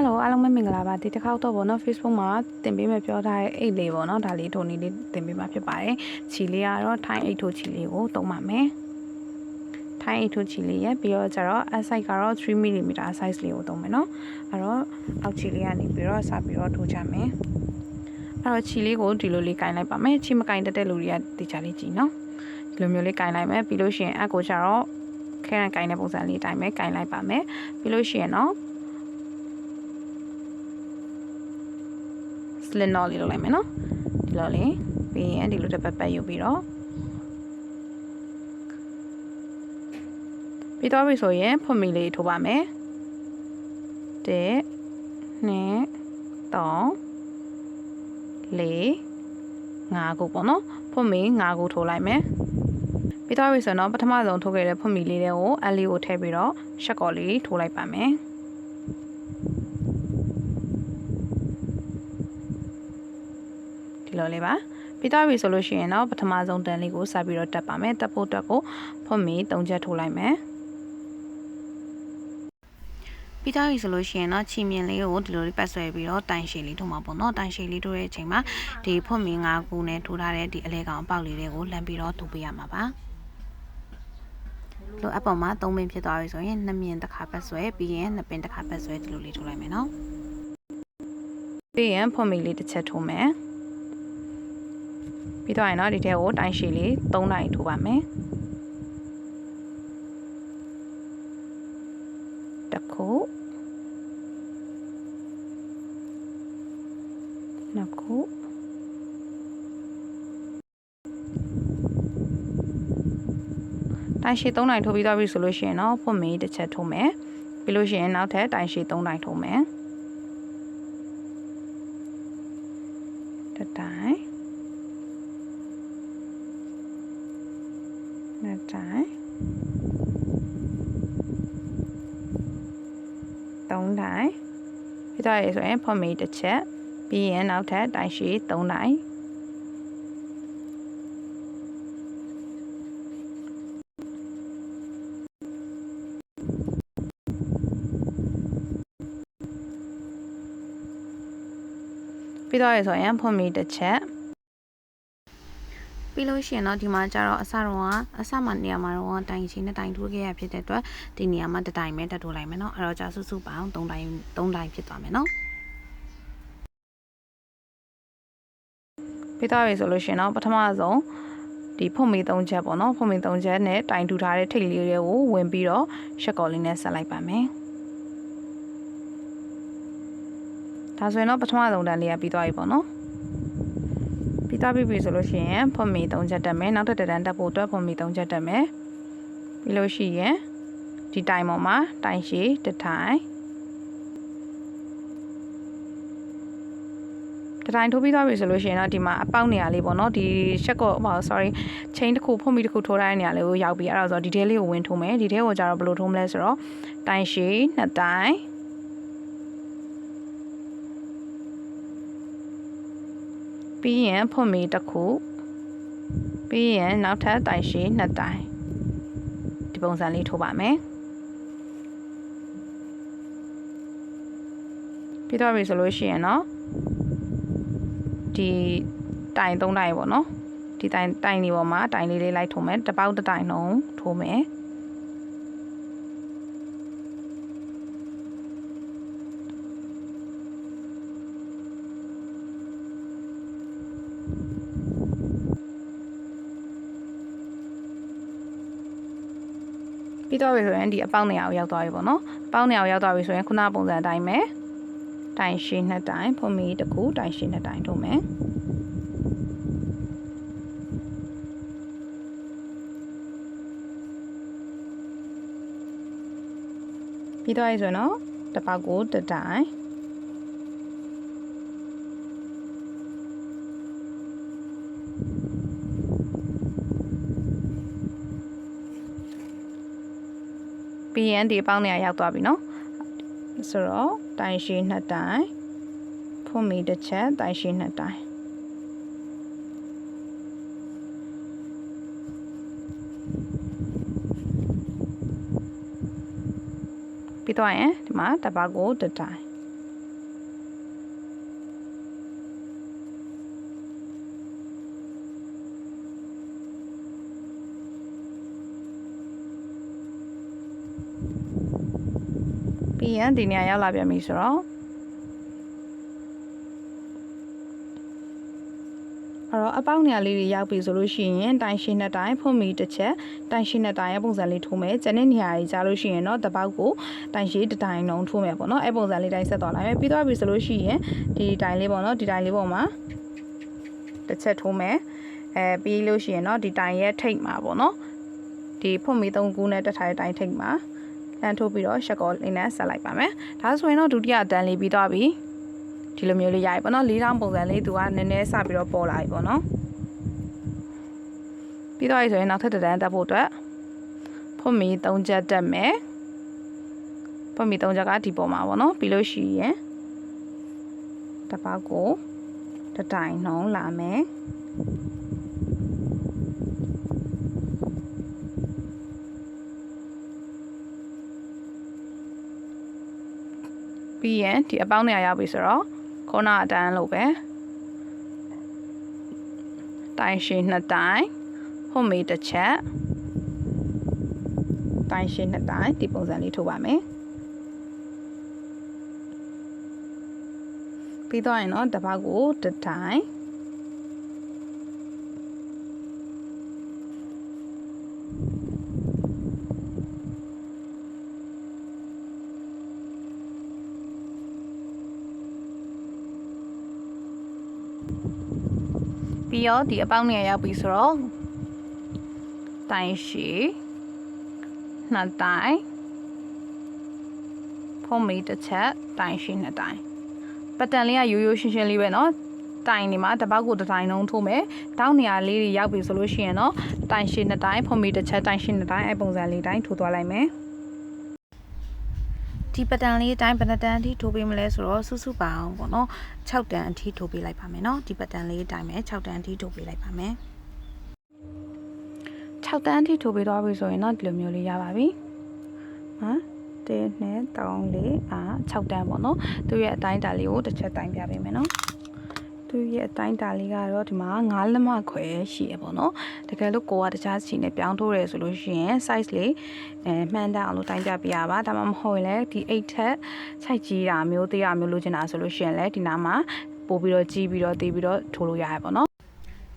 Hello အားလုံးပဲမင်္ဂလာပါဒီတစ်ခေါက်တော့ဗောနော် Facebook မှာတင်ပေးမယ်ပြောထားတဲ့အိတ်လေးဗောနော်ဒါလေးထိုနည်းလေးတင်ပေးမှာဖြစ်ပါတယ်ခြီလေးကတော့ထိုင်းအိတ်ထိုခြီလေးကိုသုံးပါမယ်ထိုင်းအိတ်ထိုခြီလေးရဲ့ပြီးတော့ကျတော့ size ကတော့ 3mm size လေးကိုသုံးမယ်နော်အဲ့တော့အောက်ခြီလေးကနေပြီးတော့စပြီးတော့ထိုးချမယ်အဲ့တော့ခြီလေးကိုဒီလိုလေးကင်လိုက်ပါမယ်ခြီမကင်တတ်တဲ့လူတွေကတေချာလေးကြည့်နော်ဒီလိုမျိုးလေးကင်လိုက်မယ်ပြီးလို့ရှိရင်အကိုကျတော့ခဲရန်ကင်တဲ့ပုံစံလေးအတိုင်းပဲကင်လိုက်ပါမယ်ပြီးလို့ရှိရင်နော်slit knot လေးလုပ်လိုက်မယ်နော်ဒီလိုလေးပြီးရင်ဒီလိုတစ်ပတ်ယူပြီးတော့ပြီးတော့ပြီဆိုရင်ဖွင့်မီလေးထိုးပါမယ်1 2 3 4 5ခုပေါ့နော်ဖွင့်မီ5ခုထိုးလိုက်မယ်ပြီးတော့ပြီဆိုတော့ပထမဆုံးထိုးခဲ့တဲ့ဖွင့်မီလေးတွေကိုအလေးကိုထည့်ပြီးတော့ရှက်ကော်လေးထိုးလိုက်ပါမယ်ဒီလိုလေးပါပြီးတော့ပြီဆိုလို့ရှိရင်တော့ပထမဆုံးတန်းလေးကိုစပြီးတော့တက်ပါမယ်တက်ဖို့အတွက်ကိုဖွင့်မီ3ချက်ထိုးလိုက်မယ်ပြီးတော့ပြီဆိုလို့ရှိရင်တော့ချီမြင်လေးကိုဒီလိုလေးပတ်ဆွဲပြီးတော့တိုင်ရှည်လေးထိုးမှာပေါ့နော်တိုင်ရှည်လေးထိုးတဲ့အချိန်မှာဒီဖွင့်မီ5ခုနဲ့ထိုးထားတဲ့ဒီအလဲကောင်အပေါက်လေးတွေကိုလှမ်းပြီးတော့ထိုးပေးရမှာပါလို့အပေါ်မှာ3ပင်ဖြစ်သွားပြီဆိုရင်2မြင်တစ်ခါပတ်ဆွဲပြီးရင်2ပင်တစ်ခါပတ်ဆွဲဒီလိုလေးထိုးလိုက်မယ်နော်ပြီးရင်ဖွင့်မီလေးတစ်ချက်ထိုးမယ်ပြီးတော့ရင်တော့ဒီထဲကိုတိုင်ရှည်လေး3တိုင်ထိုးပါမယ်တစ်ခုနှစ်ခုတိုင်ရှည်3တိုင်ထိုးပြီးတော့ပြီဆိုလို့ရှိရင်တော့ဖွင့်မီတစ်ချက်ထိုးမယ်ပြီးလို့ရှိရင်နောက်ထပ်တိုင်ရှည်3တိုင်ထိုးမယ်တစ်တိုင်နှစ်တိုင်3တိုင်ပြီးတော့ရဆိုရင်ဖွင့်မီတစ်ချက်ပြီးရင်နောက်ထပ်တိုင်ရှည်3တိုင်ပြီးတော့ရဆိုရင်ဖွင့်မီတစ်ချက်ပြီးလို့ရှိရင်တော့ဒီမှာကျတော့အစမှနေရာမှာတော့တိုင်ရှည်နဲ့တိုင်ထိုးခဲ့ရဖြစ်တဲ့အတွက်ဒီနေရာမှာတစ်တိုင်ပဲတက်ထိုးလိုက်မယ်နော်အဲ့တော့ကြာစုစုပေါင်း3တိုင်ဖြစ်သွားမယ်နော်ပြီးတော့ပြီဆိုလို့ရှိရင်တော့ပထမဆုံးဒီဖွင့်မီ3ချက်ပေါ့နော်ဖွင့်မီ3ချက်နဲ့တိုင်ထူထားတဲ့ထိတ်လေးတွေကိုဝင်ပြီးတော့ရှက်ကော်လေးနဲ့ဆက်လိုက်ပါမယ်ဒါဆိုရင်တော့ပထမဆုံးတန်းလေးကပြီးသွားပြီပေါ့နော်ပြီးသွားပြီဆိုလို့ရှိရင်ဖွင့်မီ3ချက်တက်မယ်နောက်ထပ်တန်းတက်ဖို့အတွက်ဖွင့်မီ3ချက်တက်မယ်ပြီးလို့ရှိရင်ဒီတိုင်ပေါ်မှာတိုင်ရှည်တစ်တိုင်တိုင်ထိုးပြီးသွားပြီဆိုလို့ရှိရင်တော့ဒီမှာအပေါက်နေရာလေးပေါ့နော်ဒီရှက်ကော chain တစ်ခုဖွင့်ပြီးတစ်ခုထိုးထားတဲ့နေရာလေးကိုရောက်ပြီးအဲ့ဒါဆိုဒီထဲလေးကိုဝင်ထိုးမယ်ဒီထဲကိုကျတော့ဘယ်လိုထိုးမလဲဆိုတော့တိုင်ရှည်2တိုင်ပြီးရင်ဖွင့်မီတစ်ခုပြီးရင်နောက်ထပ်တိုင်ရှည်2တိုင်ဒီပုံစံလေးထိုးပါမယ်ပြီးတော့ပြီဆိုလို့ရှိရင်တော့ဒီတိုင်3တိုင်ပေါ့နော်ဒီတိုင်လေးပေါ်မှာတိုင်လေးလိုက်ထိုးမယ်တစ်ပေါက်တစ်တိုင်လုံးထိုးမယ်ပြီးတော့ပြီဆိုရင်ဒီအပေါက်နေရာကိုရောက်သွားပြီပေါ့နော်အပေါက်နေရာကိုရောက်သွားပြီဆိုရင်ခုနပုံစံအတိုင်းပဲတိုင်ရှည်2တိုင်ဖွင့်မီတစ်ခုတိုင်ရှည်2တိုင်ထိုးမယ်ပြီးတော့ဆိုရင်တော့တစ်ပေါက်ကိုတစ်တိုင်ပြီးရင်ဒီအပေါက်နေရာရောက်သွားပြီနော်ဆိုတော့တိုင်ရှည်2တိုင်ဖွင့်မီတစ်ချက်တိုင်ရှည်2တိုင်ပြီးတော့ရင်ဒီမှာတစ်ပေါက်ကိုတစ်တိုင် ပြီးရင်ဒီနေရာရောက်လာပြန်ပြီဆိုတော့အဲ့တော့အပေါက်နေရာလေးတွေရောက်ပြီဆိုလို့ရှိရင်တိုင်ရှင်းတဲ့တိုင်ဖွင့်ပြီးတစ်ချက်တိုင်ရှင်းတဲ့တိုင်ရဲ့ပုံစံလေးထိုးမယ်ကျန်တဲ့နေရာကြီးကြားလို့ရှိရင်တော့တပေါက်ကိုတိုင်ရှည်တစ်တိုင်လုံးထိုးမယ်ပေါ့နော်အဲ့ပုံစံလေးတိုင်းဆက်သွားလိုက်မယ်ပြီးသွားပြီဆိုလို့ရှိရင်ဒီတိုင်လေးပေါ့နော်ဒီတိုင်လေးပေါ်မှာတစ်ချက်ထိုးမယ်ပြီးလို့ရှိရင်တော့ဒီတိုင်ရဲ့ထိပ်မှာပေါ့နော်ဒီဖွင့်ပြီး3ခုနဲ့တစ်ထိုင်တိုင်ထိပ်မှာလမ်းထိုးပြီးတော့ရှက်ကောလေးနဲ့ဆက်လိုက်ပါမယ်ဒါဆိုရင်တော့ဒုတိယအတန်းလေးပြီးသွားပြီဒီလိုမျိုးလေးရပြီပေါ့နော်၄တောင်းပုံစံလေးသူကနည်းနည်းစပြီးတော့ပေါ်လာပြီပေါ့နော်ပြီးတော့ဆိုရင်နောက်ထပ်တစ်တန်းတက်ဖို့အတွက်ဖွင့်ပြီး3ချက်တက်မယ်ဖွင့်ပြီး3ချက်ကဒီပေါ်မှာပေါ့နော်ပြီးလို့ရှိရင်တစ်ပေါက်ကိုတစ်တိုင်နှုံးလာမယ်ပြီးရင်ဒီအပေါင်းနေရာရောက်ပြီဆိုတော့ခေါနာအတန်းလို့ပဲတိုင်ရှည်2တိုင်ဖွင့်ပြီးတစ်ချက်တိုင်ရှည်2တိုင်ဒီပုံစံလေးထိုးပါမယ်ပြီးတော့ရင်တော့တစ်ပေါက်ကိုတစ်တိုင်ပြီးတော့ဒီအပေါင်းနေရာရောက်ပြီဆိုတော့တိုင်ရှည်2တိုင်ဖွင့်ပြီးတစ်ချက်တိုင်ရှည်2တိုင်ပတ်တန်လေးကရိုးရိုးရှင်းရှင်းလေးပဲเนาะတိုင်နေမှာတစ်ပေါက်ကိုတစ်တိုင်လုံးထိုးမယ်တောင်းနေရာလေးတွေရောက်ပြီဆိုလို့ရှိရင်တော့တိုင်ရှည်2တိုင်ဖွင့်ပြီးတစ်ချက်တိုင်ရှည်2တိုင်အဲ့ပုံစံလေးတိုင်းထိုးသွားလိုက်မယ်ဒီပတန်လေးတိုင်းဘယ်နှတန်းအထိထိုးပေးမလဲဆိုတော့စုစုပေါင်းပေါ့နော်6တန်းအထိထိုးပေးလိုက်ပါမယ်เนาะဒီပတန်လေးတိုင်းပဲ6တန်းအထိထိုးပေးလိုက်ပါမယ်6တန်းအထိထိုးပေးသွားပြီဆိုရင်တော့ဒီလိုမျိုးလေးရပါပြီဟမ်1 2 3 4 6တန်းပေါ့နော်သူရဲ့အတိုင်းတာလေးကိုတစ်ချက်တိုင်းပြပေးမယ်နော်သူရဲ့အတိုင်းတာလေးကတော့ဒီမှာ9လက်မခွဲရှိရပေါ့နော်တကယ်လို့ကိုကတခြားစီနဲ့ပြောင်းထိုးရဲဆိုလို့ရှိရင် size လေးမှန်တအောင်လို့တိုင်းပြပေးရပါဒါမှမဟုတ်ရင်လည်းဒီ8ထက်စိုက်ကြီးတာမျိုးသေးရမျိုးလိုချင်တာဆိုလို့ရှိရင်လည်းဒီနားမှာပို့ပြီးတော့ကြီးပြီးတော့တေးပြီးတော့ထိုးလို့ရရပေါ့နော်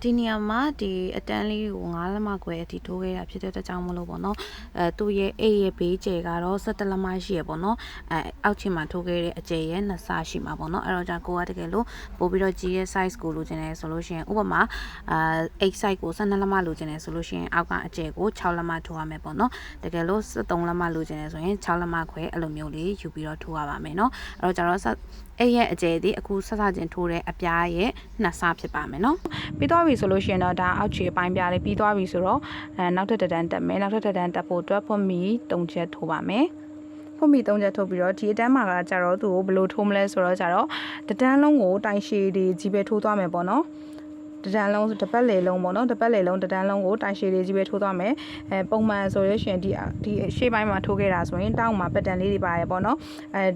ဒီနေရာမှာဒီအတန်းလေးကို9လက်မခွဲအထိထိုးခဲ့တာဖြစ်တဲ့အတွက်ကြောင့်မလို့ပေါ့နော်သူ့ရဲ့အိတ်ရဲ့ဘေးကျယ်ကတော့17လက်မရှိရပေါ့နော်အောက်ချင်မှာထိုးခဲ့တဲ့အကျယ်ရဲ့2ဆရှိမှာပေါ့နော်အဲ့တော့じゃကိုကတကယ်လို့ပို့ပြီးတော့ကြီးရဲ့ size ကိုလိုချင်တယ်ဆိုလို့ရှိရင်ဥပမာ8 size ကို12လက်မလိုချင်တယ်ဆိုလို့ရှိရင်အောက်ကအကျယ်ကို6လက်မထိုးရမယ်ပေါ့နော်တကယ်လို့13လက်မလိုချင်တယ်ဆိုရင်6လက်မခွဲအဲ့လိုမျိုးလေးယူပြီးတော့ထိုးရပါမယ်နော်အဲ့တော့じゃတော့အဲ့ရဲ့အကျယ်ဒီအခုဆက်စချင်းထိုးတဲ့အပြားရဲ့2ဆဖြစ်ပါမယ်နော်ပြီးတော့ပြီဆိုလို့ရှိရင်တော့ဒါအောက်ခြေအပိုင်းပြားလေးပြီးသွားပြီဆိုတော့နောက်ထပ်တစ်တန်းတက်မယ်နောက်ထပ်တစ်တန်းတက်ဖို့အတွက်ဖွင့်ပြီး3ချက်ထိုးပါမယ်ဖွင့်ပြီး3ချက်ထိုးပြီးတော့ဒီအတန်းမှာကကြတော့သူ့ကိုဘယ်လိုထိုးမလဲဆိုတော့ကြတော့တစ်တန်းလုံးကိုတိုင်ရှည်တွေကြီးပဲထိုးသွားမယ်ပေါ့နော်တတန်းလုံးတစ်ပတ်လေလုံးပေါ့နော်တစ်ပတ်လေလုံးတတန်းလုံးကိုတိုင်ရှည်လေးကြီးပဲထိုးသွားမယ်ပုံမှန်ဆိုရရှင်ဒီရှေ့ပိုင်းမှာထိုးခဲ့တာဆိုရင်တောင်းမှာပတ်တန်လေးတွေပါရပေါ့နော်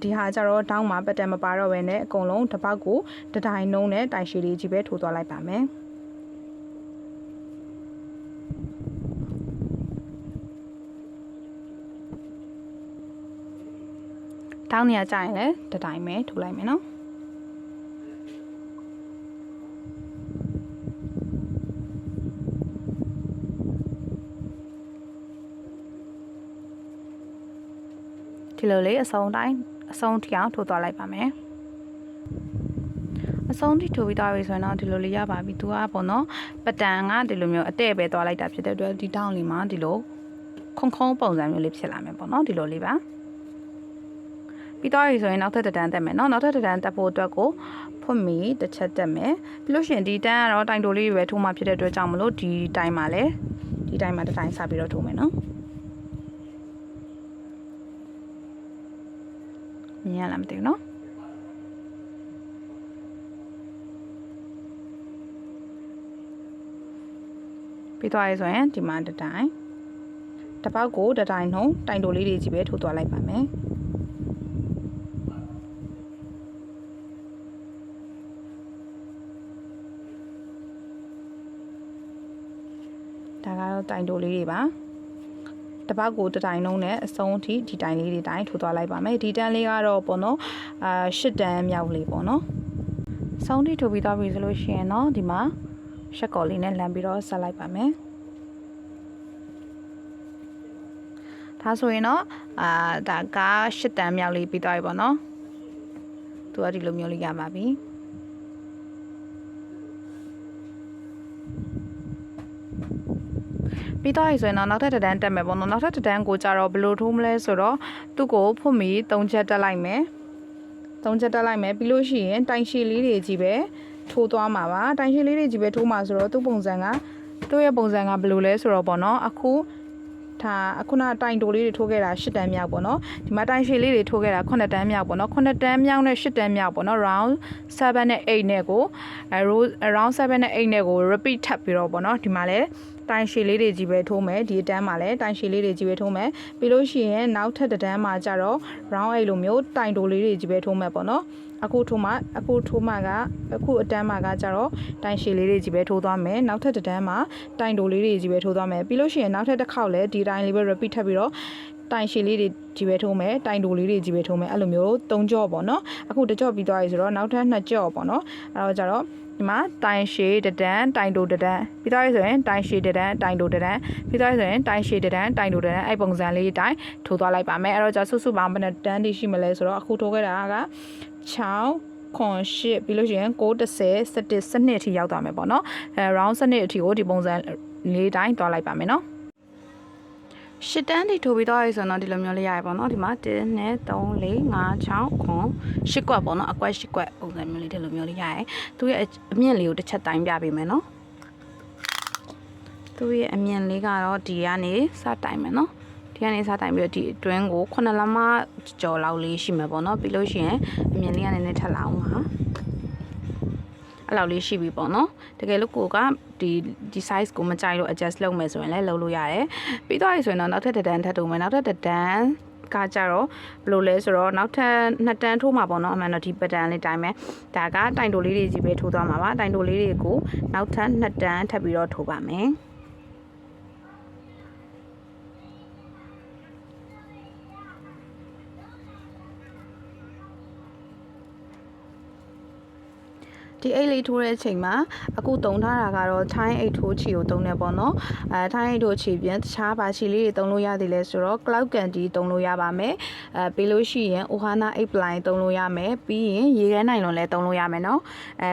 ဒီဟာကြတော့တောင်းမှာပတ်တန်မပါတော့ဘဲနဲ့အကုန်လုံးတစ်ပတ်ကိုတစ်တိုင်နှုံးနဲ့တိုင်ရှည်လေးကြီးပဲထိုးသွားလိုက်ပါမယ်တောင်းနေရကြရင်လည်းတစ်တိုင်ပဲထိုးလိုက်မယ်နော်ဒီလိုလေးအဆုံးတိုင်းအဆုံးထိအောင်ထိုးသွားလိုက်ပါမယ်အဆုံးထိထိုးပြီးသွားပြီဆိုရင်တော့ဒီလိုလေးရပါပြီသူကပေါ့နော်ပတန်ကဒီလိုမျိုးအတဲ့ပဲသွားလိုက်တာဖြစ်တဲ့အတွက်ဒီတောင်းလေးမှာဒီလိုခုံပုံစံမျိုးလေးဖြစ်လာမယ်ပေါ့နော်ဒီလိုလေးပါပြီးတော့ဆိုရင်နောက်ထပ်တစ်တန်းတက်မယ်เนาะနောက်ထပ်တစ်တန်းတက်ဖို့အတွက်ကိုဖွင့်ပြီးတစ်ချက်တက်မယ်ပြီးလို့ရှိရင်ဒီတန်းကတော့တိုင်တိုလေးတွေပဲထိုးမှဖြစ်တဲ့အတွက်ကြောင့်မလို့ဒီတိုင်မှာလည်းဒီတိုင်မှာတစ်တိုင်စပြီးတော့ထိုးမယ်เนาะမြင်ရလားမသိဘူးเนาะပြီးတော့ဆိုရင်ဒီမှာတစ်တိုင်တစ်ပေါက်ကိုတစ်တိုင်နှုံးတိုင်တိုလေးတွေကြီးပဲထိုးသွားလိုက်ပါမယ်ဒါကတော့တိုင်တိုလေးတွေပါ တပတ်ကိုတတိုင်းလုံးနဲ့အဆုံးအထိဒီတိုင်းလေးတွေတိုင်းထိုးသွားလိုက်ပါမယ်ဒီတန်းလေးကတော့ပေါ့နော်8တန်းမြောက်လေးပေါ့နော်ဆုံးထိထိုးပြီးသွားပြီဆိုလို့ရှိရင်တော့ဒီမှာရှက်ကော်လေးနဲ့လမ်းပြီးတော့ဆက်လိုက်ပါမယ်ဒါဆိုရင်တော့ဒါက8တန်းမြောက်လေးပြီးသွားပြီပေါ့နော်သူကဒီလိုမျိုးလေးရပါပြီပြီးတော့ဆိုရင်တော့နောက်ထပ်တစ်တန်းတက်မယ်ပေါ့နော်နောက်ထပ်တစ်တန်းကိုကြတော့ဘယ်လိုထိုးမလဲဆိုတော့သူ့ကိုဖွတ်မီ3ချက်တက်လိုက်မယ်3ချက်တက်လိုက်မယ်ပြီးလို့ရှိရင်တိုင်ရှည်လေးတွေကြီးပဲထိုးသွားမှာပါတိုင်ရှည်လေးတွေကြီးပဲထိုးမှာဆိုတော့သူ့ပုံစံကသူ့ရဲ့ပုံစံကဘယ်လိုလဲဆိုတော့ပေါ့နော်အခုနတိုင်တိုလေးတွေထိုးခဲ့တာ8တန်းမြောက်ပေါ့နော်ဒီမှာတိုင်ရှည်လေးတွေထိုးခဲ့တာ9တန်းမြောက်ပေါ့နော်9တန်းမြောက်နဲ့8တန်းမြောက်ပေါ့နော် round 7နဲ့8နဲ့ကိုround 7နဲ့8နဲ့ကို repeat ထပ်ပြီးတော့ပေါ့နော်ဒီမှာလဲတိုင်ရှည်လေးတွေကြီးပဲထိုးမယ်ဒီအတန်းမှာလည်းတိုင်ရှည်လေးတွေကြီးပဲထိုးမယ်ပြီးလို့ရှိရင်နောက်ထပ်တစ်တန်းမှာကျတော့ round 8လိုမျိုးတိုင်တိုလေးတွေကြီးပဲထိုးမယ်ပေါ့နော်အခုအတန်းမှာကကျတော့တိုင်ရှည်လေးတွေကြီးပဲထိုးသွားမယ်နောက်ထပ်တစ်တန်းမှာတိုင်တိုလေးတွေကြီးပဲထိုးသွားမယ်ပြီးလို့ရှိရင်နောက်ထပ်တစ်ခေါက်လည်းဒီတိုင်းလေးပဲ repeat ထပ်ပြီးတော့တိုင်ရှည်လေးတွေကြီးပဲထိုးမယ်တိုင်တိုလေးတွေကြီးပဲထိုးမယ်အဲ့လိုမျိုး3ကြော့ပေါ့နော်အခုတစ်ကြော့ပြီးသွားပြီဆိုတော့နောက်ထပ်2ကြော့ပေါ့နော်အဲ့တော့ကျတော့ဒီမှာတိုင်ရှည်တဒန်းတိုင်တိုတဒန်းပြီးသွားပြီဆိုရင်တိုင်ရှည်တဒန်းတိုင်တိုတဒန်းပြီးသွားပြီဆိုရင်တိုင်ရှည်တဒန်းတိုင်တိုတဒန်းအဲ့ပုံစံလေးတိုင်းထိုးသွားလိုက်ပါမယ်အဲ့တော့ကျစုစုပေါင်းဘယ်နှတန်းတိရှိမလဲဆိုတော့အခုထိုးခဲ့တာက6 8ပြီးလို့ရှိရင်9 10 11 12အထိရောက်သွားမယ်ပေါ့နော်round 12အထိကိုဒီပုံစံလေးတိုင်းသွားလိုက်ပါမယ်နော်ရှစ်တန်းထိထိုးပြီးတော့ရဆိုတော့ဒီလိုမျိုးလေးရရပေါ့နော်ဒီမှာ1 2 3 4 5 6 9 10ကွက်ပေါ့နော်အကွက်10ကွက်ပုံစံမျိုးလေးဒီလိုမျိုးလေးရရသူရဲ့အမြင့်လေးကိုတစ်ချက်တိုင်းပြပေးမယ်နော်သူရဲ့အမြင့်လေးကတော့ဒီကနေစတိုင်းမယ်နော်ဒီကနေစတိုင်းပြီးတော့ဒီအတွင်းကို9လမကျော်လောက်လေးရှိမှာပေါ့နော်ပြီးလို့ရှိရင်အမြင့်လေးကလည်းနည်းထပ်လာအောင်ပါအဲ့လောက်လေးရှိပြီပေါ့နော်တကယ်လို့ကိုကဒီ size ကိုမကြိုက်လို့ adjust လုပ်မယ်ဆိုရင်လည်းလုပ်လို့ရတယ်ပြီးတော့ဆိုရင်တော့နောက်ထပ်တစ်တန်းထပ်ထိုးမယ်နောက်ထပ်တစ်တန်းကကြတော့ဘယ်လိုလဲဆိုတော့နောက်ထပ်2တန်းထိုးမှာပေါ့နော်အမှန်တော့ဒီ pattern လေးတိုင်းပဲဒါကတိုင်တိုလေးတွေကြီးပဲထိုးသွားမှာပါတိုင်တိုလေးတွေကိုနောက်ထပ်2တန်းထပ်ပြီးတော့ထိုးပါမယ်ဒီအိတ်လေးထိုးတဲ့အချိန်မှာအခုတုံထားတာကတော့ထိုင်းအိတ်ထိုးချီကိုတုံးနေပေါ့နော်ထိုင်းအိတ်ထိုးချီပြန်တခြားပါချီလေးတွေတုံးလို့ရသေးလဲဆိုတော့ cloud candy တုံးလို့ရပါမယ်ပြီးလို့ရှိရင် ohana အိတ်ပလိုင်တုံးလို့ရမယ်ပြီးရင်ရေခဲနိုင်လွန်လည်းတုံးလို့ရမယ်နော်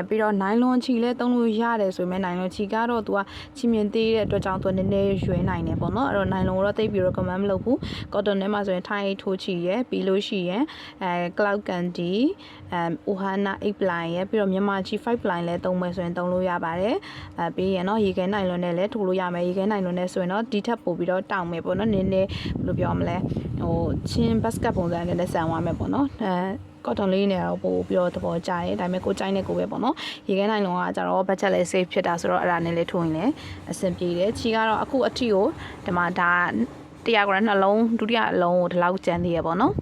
ပြီးတော့နိုင်လွန်ချီလည်းတုံးလို့ရတယ်ဆိုပေမဲ့နိုင်လွန်ချီကတော့သူကချီမြင့်သေးတဲ့အတွက်ကြောင့်သူနည်းနည်းရွေးနိုင်တယ်ပေါ့နော်အဲ့တော့နိုင်လွန်ကိုတော့သိပ်ပြီး recommend မလုပ်ဘူး cotton ထဲမှာဆိုရင်ထိုင်းအိတ်ထိုးချီရယ်ပြီးလို့ရှိရင်cloud candy ohana အိတ်ပလိုင်ရယ်ပြီးတော့မြန်မာချီ5 line လဲသုံးမယ်ဆိုရင်သုံးလို့ရပါတယ်ပြီးရင်တော့ရေခဲနိုင်လွန်နဲ့လည်းထိုးလို့ရမယ်ရေခဲနိုင်လွန်နဲ့ဆိုရင်တော့ဒီထက်ပိုပြီးတော့တောင်မယ်ပေါ့နော်နည်းနည်းဘယ်လိုပြောမလဲချင်း basket ပုံစံနဲ့ဆန်သွားမယ်ပေါ့နော်cotton လေးနဲ့တော့ပို့ပြီးတော့သဘောကျတယ်ဒါပေမဲ့ကိုကြိုက်နေကိုပဲပေါ့နော်ရေခဲနိုင်လွန်ကကြတော့ budget လည်း save ဖြစ်တာဆိုတော့အဲ့ဒါနဲ့လည်းထိုးရင်လည်းအဆင်ပြေတယ်ချီကတော့အခုအထီကိုဒီမှာဒါ100 gram နှလုံးဒုတိယအလုံးကိုဒီလောက်ကျန်သေးရပေါ့နော်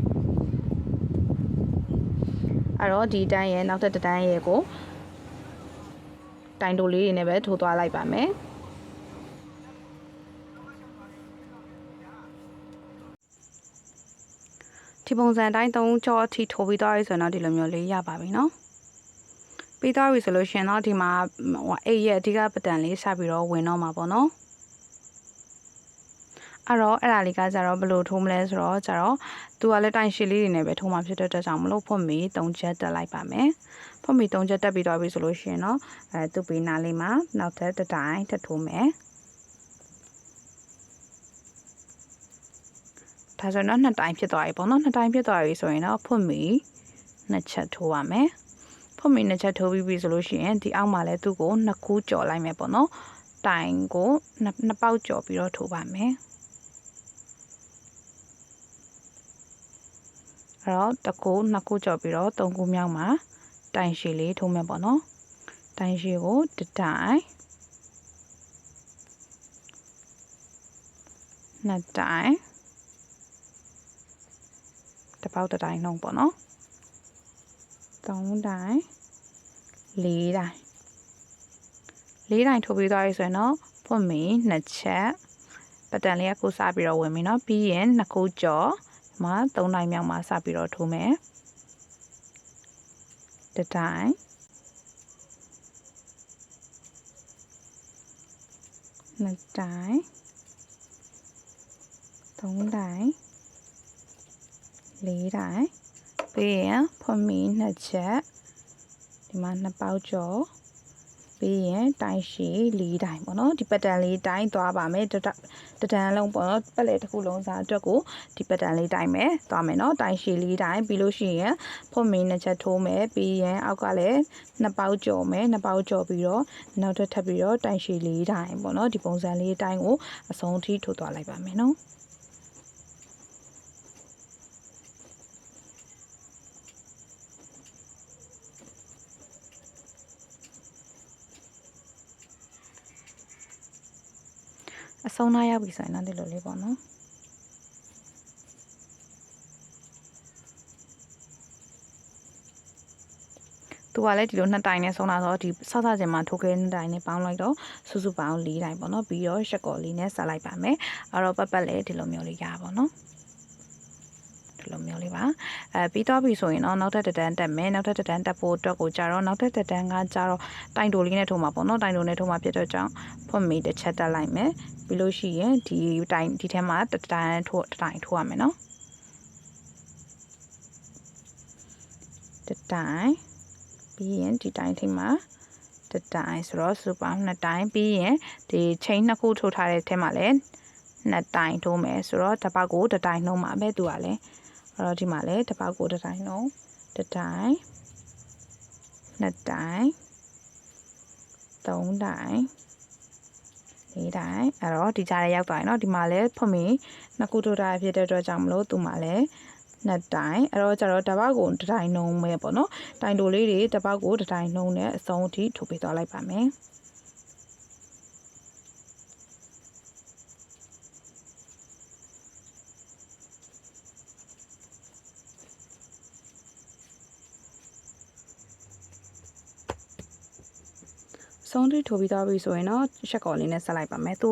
အဲ့တော့ဒီတန်းရဲ့နောက်ထပ်တန်းရဲ့ကိုတိုင်တိုလေးတွေနဲ့ပဲထိုးသွားလိုက်ပါမယ်ဒီပုံစံတိုင်း3ကြောအထိထိုးပြီးသွားပြီဆိုတော့ဒီလိုမျိုးလေးရပါပြီနော်ပြီးသွားပြီဆိုလို့ရှင်တော့ဒီမှာအိတ်ရဲ့အဓိကပတန်လေးစပြီးတော့ဝင်တော့မှာပေါ့နော်အဲ့ဒါလေးကကြတော့ဘယ်လိုထိုးမလဲဆိုတော့ကြတော့သူကလည်းတိုင်ရှည်လေးတွေနဲ့ပဲထိုးမှာဖြစ်တဲ့အတွက်ကြောင့်မလို့ဖွင့်မီ3ချက်တက်လိုက်ပါမယ်ဖွင့်မီ3ချက်တက်ပြီးတော့ပြီဆိုလို့ရှိရင်တော့သူ့ပေးနာလေးမှာနောက်ထပ်တစ်တိုင်းထပ်ထိုးမယ်ဒါဆိုတော့2တိုင်းဖြစ်သွားပြီပေါ့နော်2တိုင်းဖြစ်သွားပြီဆိုရင်တော့ဖွင့်မီ2ချက်ထိုးပါမယ်ဖွင့်မီ2ချက်ထိုးပြီးပြီဆိုလို့ရှိရင်ဒီအောက်မှာလည်းသူ့ကို2ခုကြော်လိုက်မယ်ပေါ့နော်တိုင်ကို2ပေါက်ကြော်ပြီးတော့ထိုးပါမယ်အဲ့တော့တစ်ခုနှစ်ခုကြော်ပြီးတော့3ခုမြောက်မှာတိုင်ရှည်လေးထိုးမယ်ပေါ့နော်တိုင်ရှည်ကိုတစ်တိုင်နှစ်တိုင်တစ်ပေါက်တစ်တိုင်နှုံပေါ့နော်3တိုင်4တိုင်4တိုင်ထိုးပြီးသွားပြီဆိုရင်တော့ဖွင့်မီ2ချက် ပတ်တန်လေးကကိုစပြီးတော့ဝင်ပြီနော်ပြီးရင်2ခုကြော်မှာ3တိုင်းမြောက်မှာစပြီးတော့ထိုးမယ်တစ်တိုင်းနှစ်တိုင်း3တိုင်း4တိုင်းပြီးရင်ဖွန်မီ2ချက်ဒီမှာ2ပေါက်ကျော်ပြီးရင်တိုင်းရှည်4တိုင်းပေါ့နော်ဒီပတ်တန်လေးတိုင်းသွားပါမယ်တတန်းလုံးပေါ့နော်ပတ်လေတစ်ခုလုံးစားအတွက်ကိုဒီပတ်တန်လေးတိုင်းမယ်သွားမယ်နော်တိုင်းရှည်4တိုင်းပြီးလို့ရှိရင်ဖွန်မီ2ချက်ထိုးမယ်ပြီးရင်အောက်ကလည်း2ပေါက်ကျော်မယ်2ပေါက်ကျော်ပြီးတော့နောက်ထပ်ပြီးတော့တိုင်းရှည်4တိုင်းပေါ့နော်ဒီပုံစံလေးတိုင်းကိုအဆုံးထိထိုးသွားလိုက်ပါမယ်နော်အဆုံးသားရောက်ပြီဆိုရင်တော့ဒီလိုလေးပေါ့နော်သူကလည်းဒီလို2တိုင်းနဲ့ဆုံးတာဆိုတော့ဒီဆောက်ချင်းမှာထိုးခဲ2တိုင်းနဲ့ပေါင်းလိုက်တော့စုစုပေါင်း4တိုင်းပေါ့နော်ပြီးတော့ရှက်ကော်လေးနဲ့ဆက်လိုက်ပါမယ်အဲ့တော့ပတ်လည်းဒီလိုမျိုးလေးရပါပေါ့နော်ဒီလိုမျိုးလေးပါပြီးတော့ပြီဆိုရင်တော့နောက်ထပ်တစ်တန်းတက်မယ်နောက်ထပ်တစ်တန်းတက်ဖို့အတွက်ကိုကြာတော့နောက်ထပ်တစ်တန်းကကြာတော့တိုင်တိုလေးနဲ့ထိုးမှာပေါ့နော်တိုင်တိုနဲ့ထိုးမှာဖြစ်တော့ကြောင့်ဖွင့်မီတစ်ချက်တက်လိုက်မယ်ပြီးလို့ရှိရင်ဒီတိုင်ဒီထဲမှာတစ်တိုင်းထိုးတစ်တိုင်းထိုးရမယ်နော်တစ်တိုင်းပြီးရင်ဒီတိုင်းထိမှာတစ်တိုင်းဆိုတော့စုပေါင်း2တိုင်းပြီးရင်ဒီချိန်2ခုထိုးထားတဲ့ထဲမှာလည်း2တိုင်းထိုးမယ်ဆိုတော့တစ်ပေါက်ကိုတစ်တိုင်းနှုံးမှာပဲသူကလည်းအဲ့တော့ဒီမှာလည်းတစ်ပေါက်ကိုတစ်တိုင်းနှုံးတစ်တိုင်း2တိုင်း3တိုင်း4တိုင်းအဲ့တော့ဒီကြားထဲရောက်သွားရင်เนาะဒီမှာလည်းဖွင့်ပြီး2ခုထိုးထားဖြစ်တဲ့အတွက်ကြောင့်မလို့သူမှာလည်း2တိုင်းအဲ့တော့ကျတော့တစ်ပေါက်ကိုတစ်တိုင်းနှုံးပဲပေါ့နော်တိုင်တိုလေးတွေတစ်ပေါက်ကိုတစ်တိုင်းနှုံးနဲ့အဆုံးအထိထိုးပေးသွားလိုက်ပါမယ်ဆုံးထိထိုးပြီးတော့ပြီဆိုရင်တော့ရှက်ကော်လေးနဲ့ဆက်လိုက်ပါမယ်သူ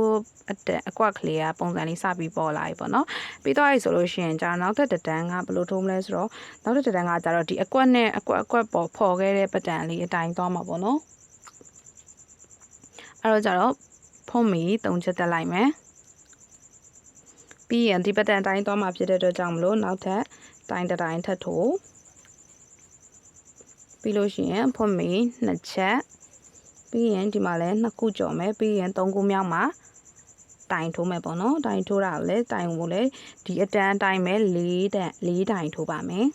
အကွက်ကလေးကပုံစံလေးစပြီးပေါ်လာပြီပေါ့နော်ပြီးတော့ပြီဆိုလို့ရှိရင်ကျတော့နောက်ထပ်တစ်တန်းကဘယ်လိုထိုးမလဲဆိုတော့နောက်ထပ်တစ်တန်းကကျတော့ဒီအကွက်နဲ့အကွက်ပေါ်ဖော်ခဲ့တဲ့ပတ်တန်လေးအတိုင်းသွားမှာပေါ့နော်အဲ့တော့ကျတော့ဖုံးမီ3ချက်တက်လိုက်မယ်ပြီးရင်ဒီပတ်တန်တိုင်းသွားမှာဖြစ်တဲ့အတွက်ကြောင့်မလို့နောက်ထပ်တိုင်းတစ်တိုင်းထပ်ထိုးပြီးလို့ရှိရင်ဖုံးမီ2ချက်ပြီးရင်ဒီမှာလည်း2ခုကြော်မယ်ပြီးရင်3ခုမြောက်မှာတိုင်ထိုးမယ်ပေါ့နော်တိုင်ထိုးတာလည်းတိုင်ကိုလည်းဒီအတန်းအတိုင်းပဲ4တိုင်ထိုးပါမယ်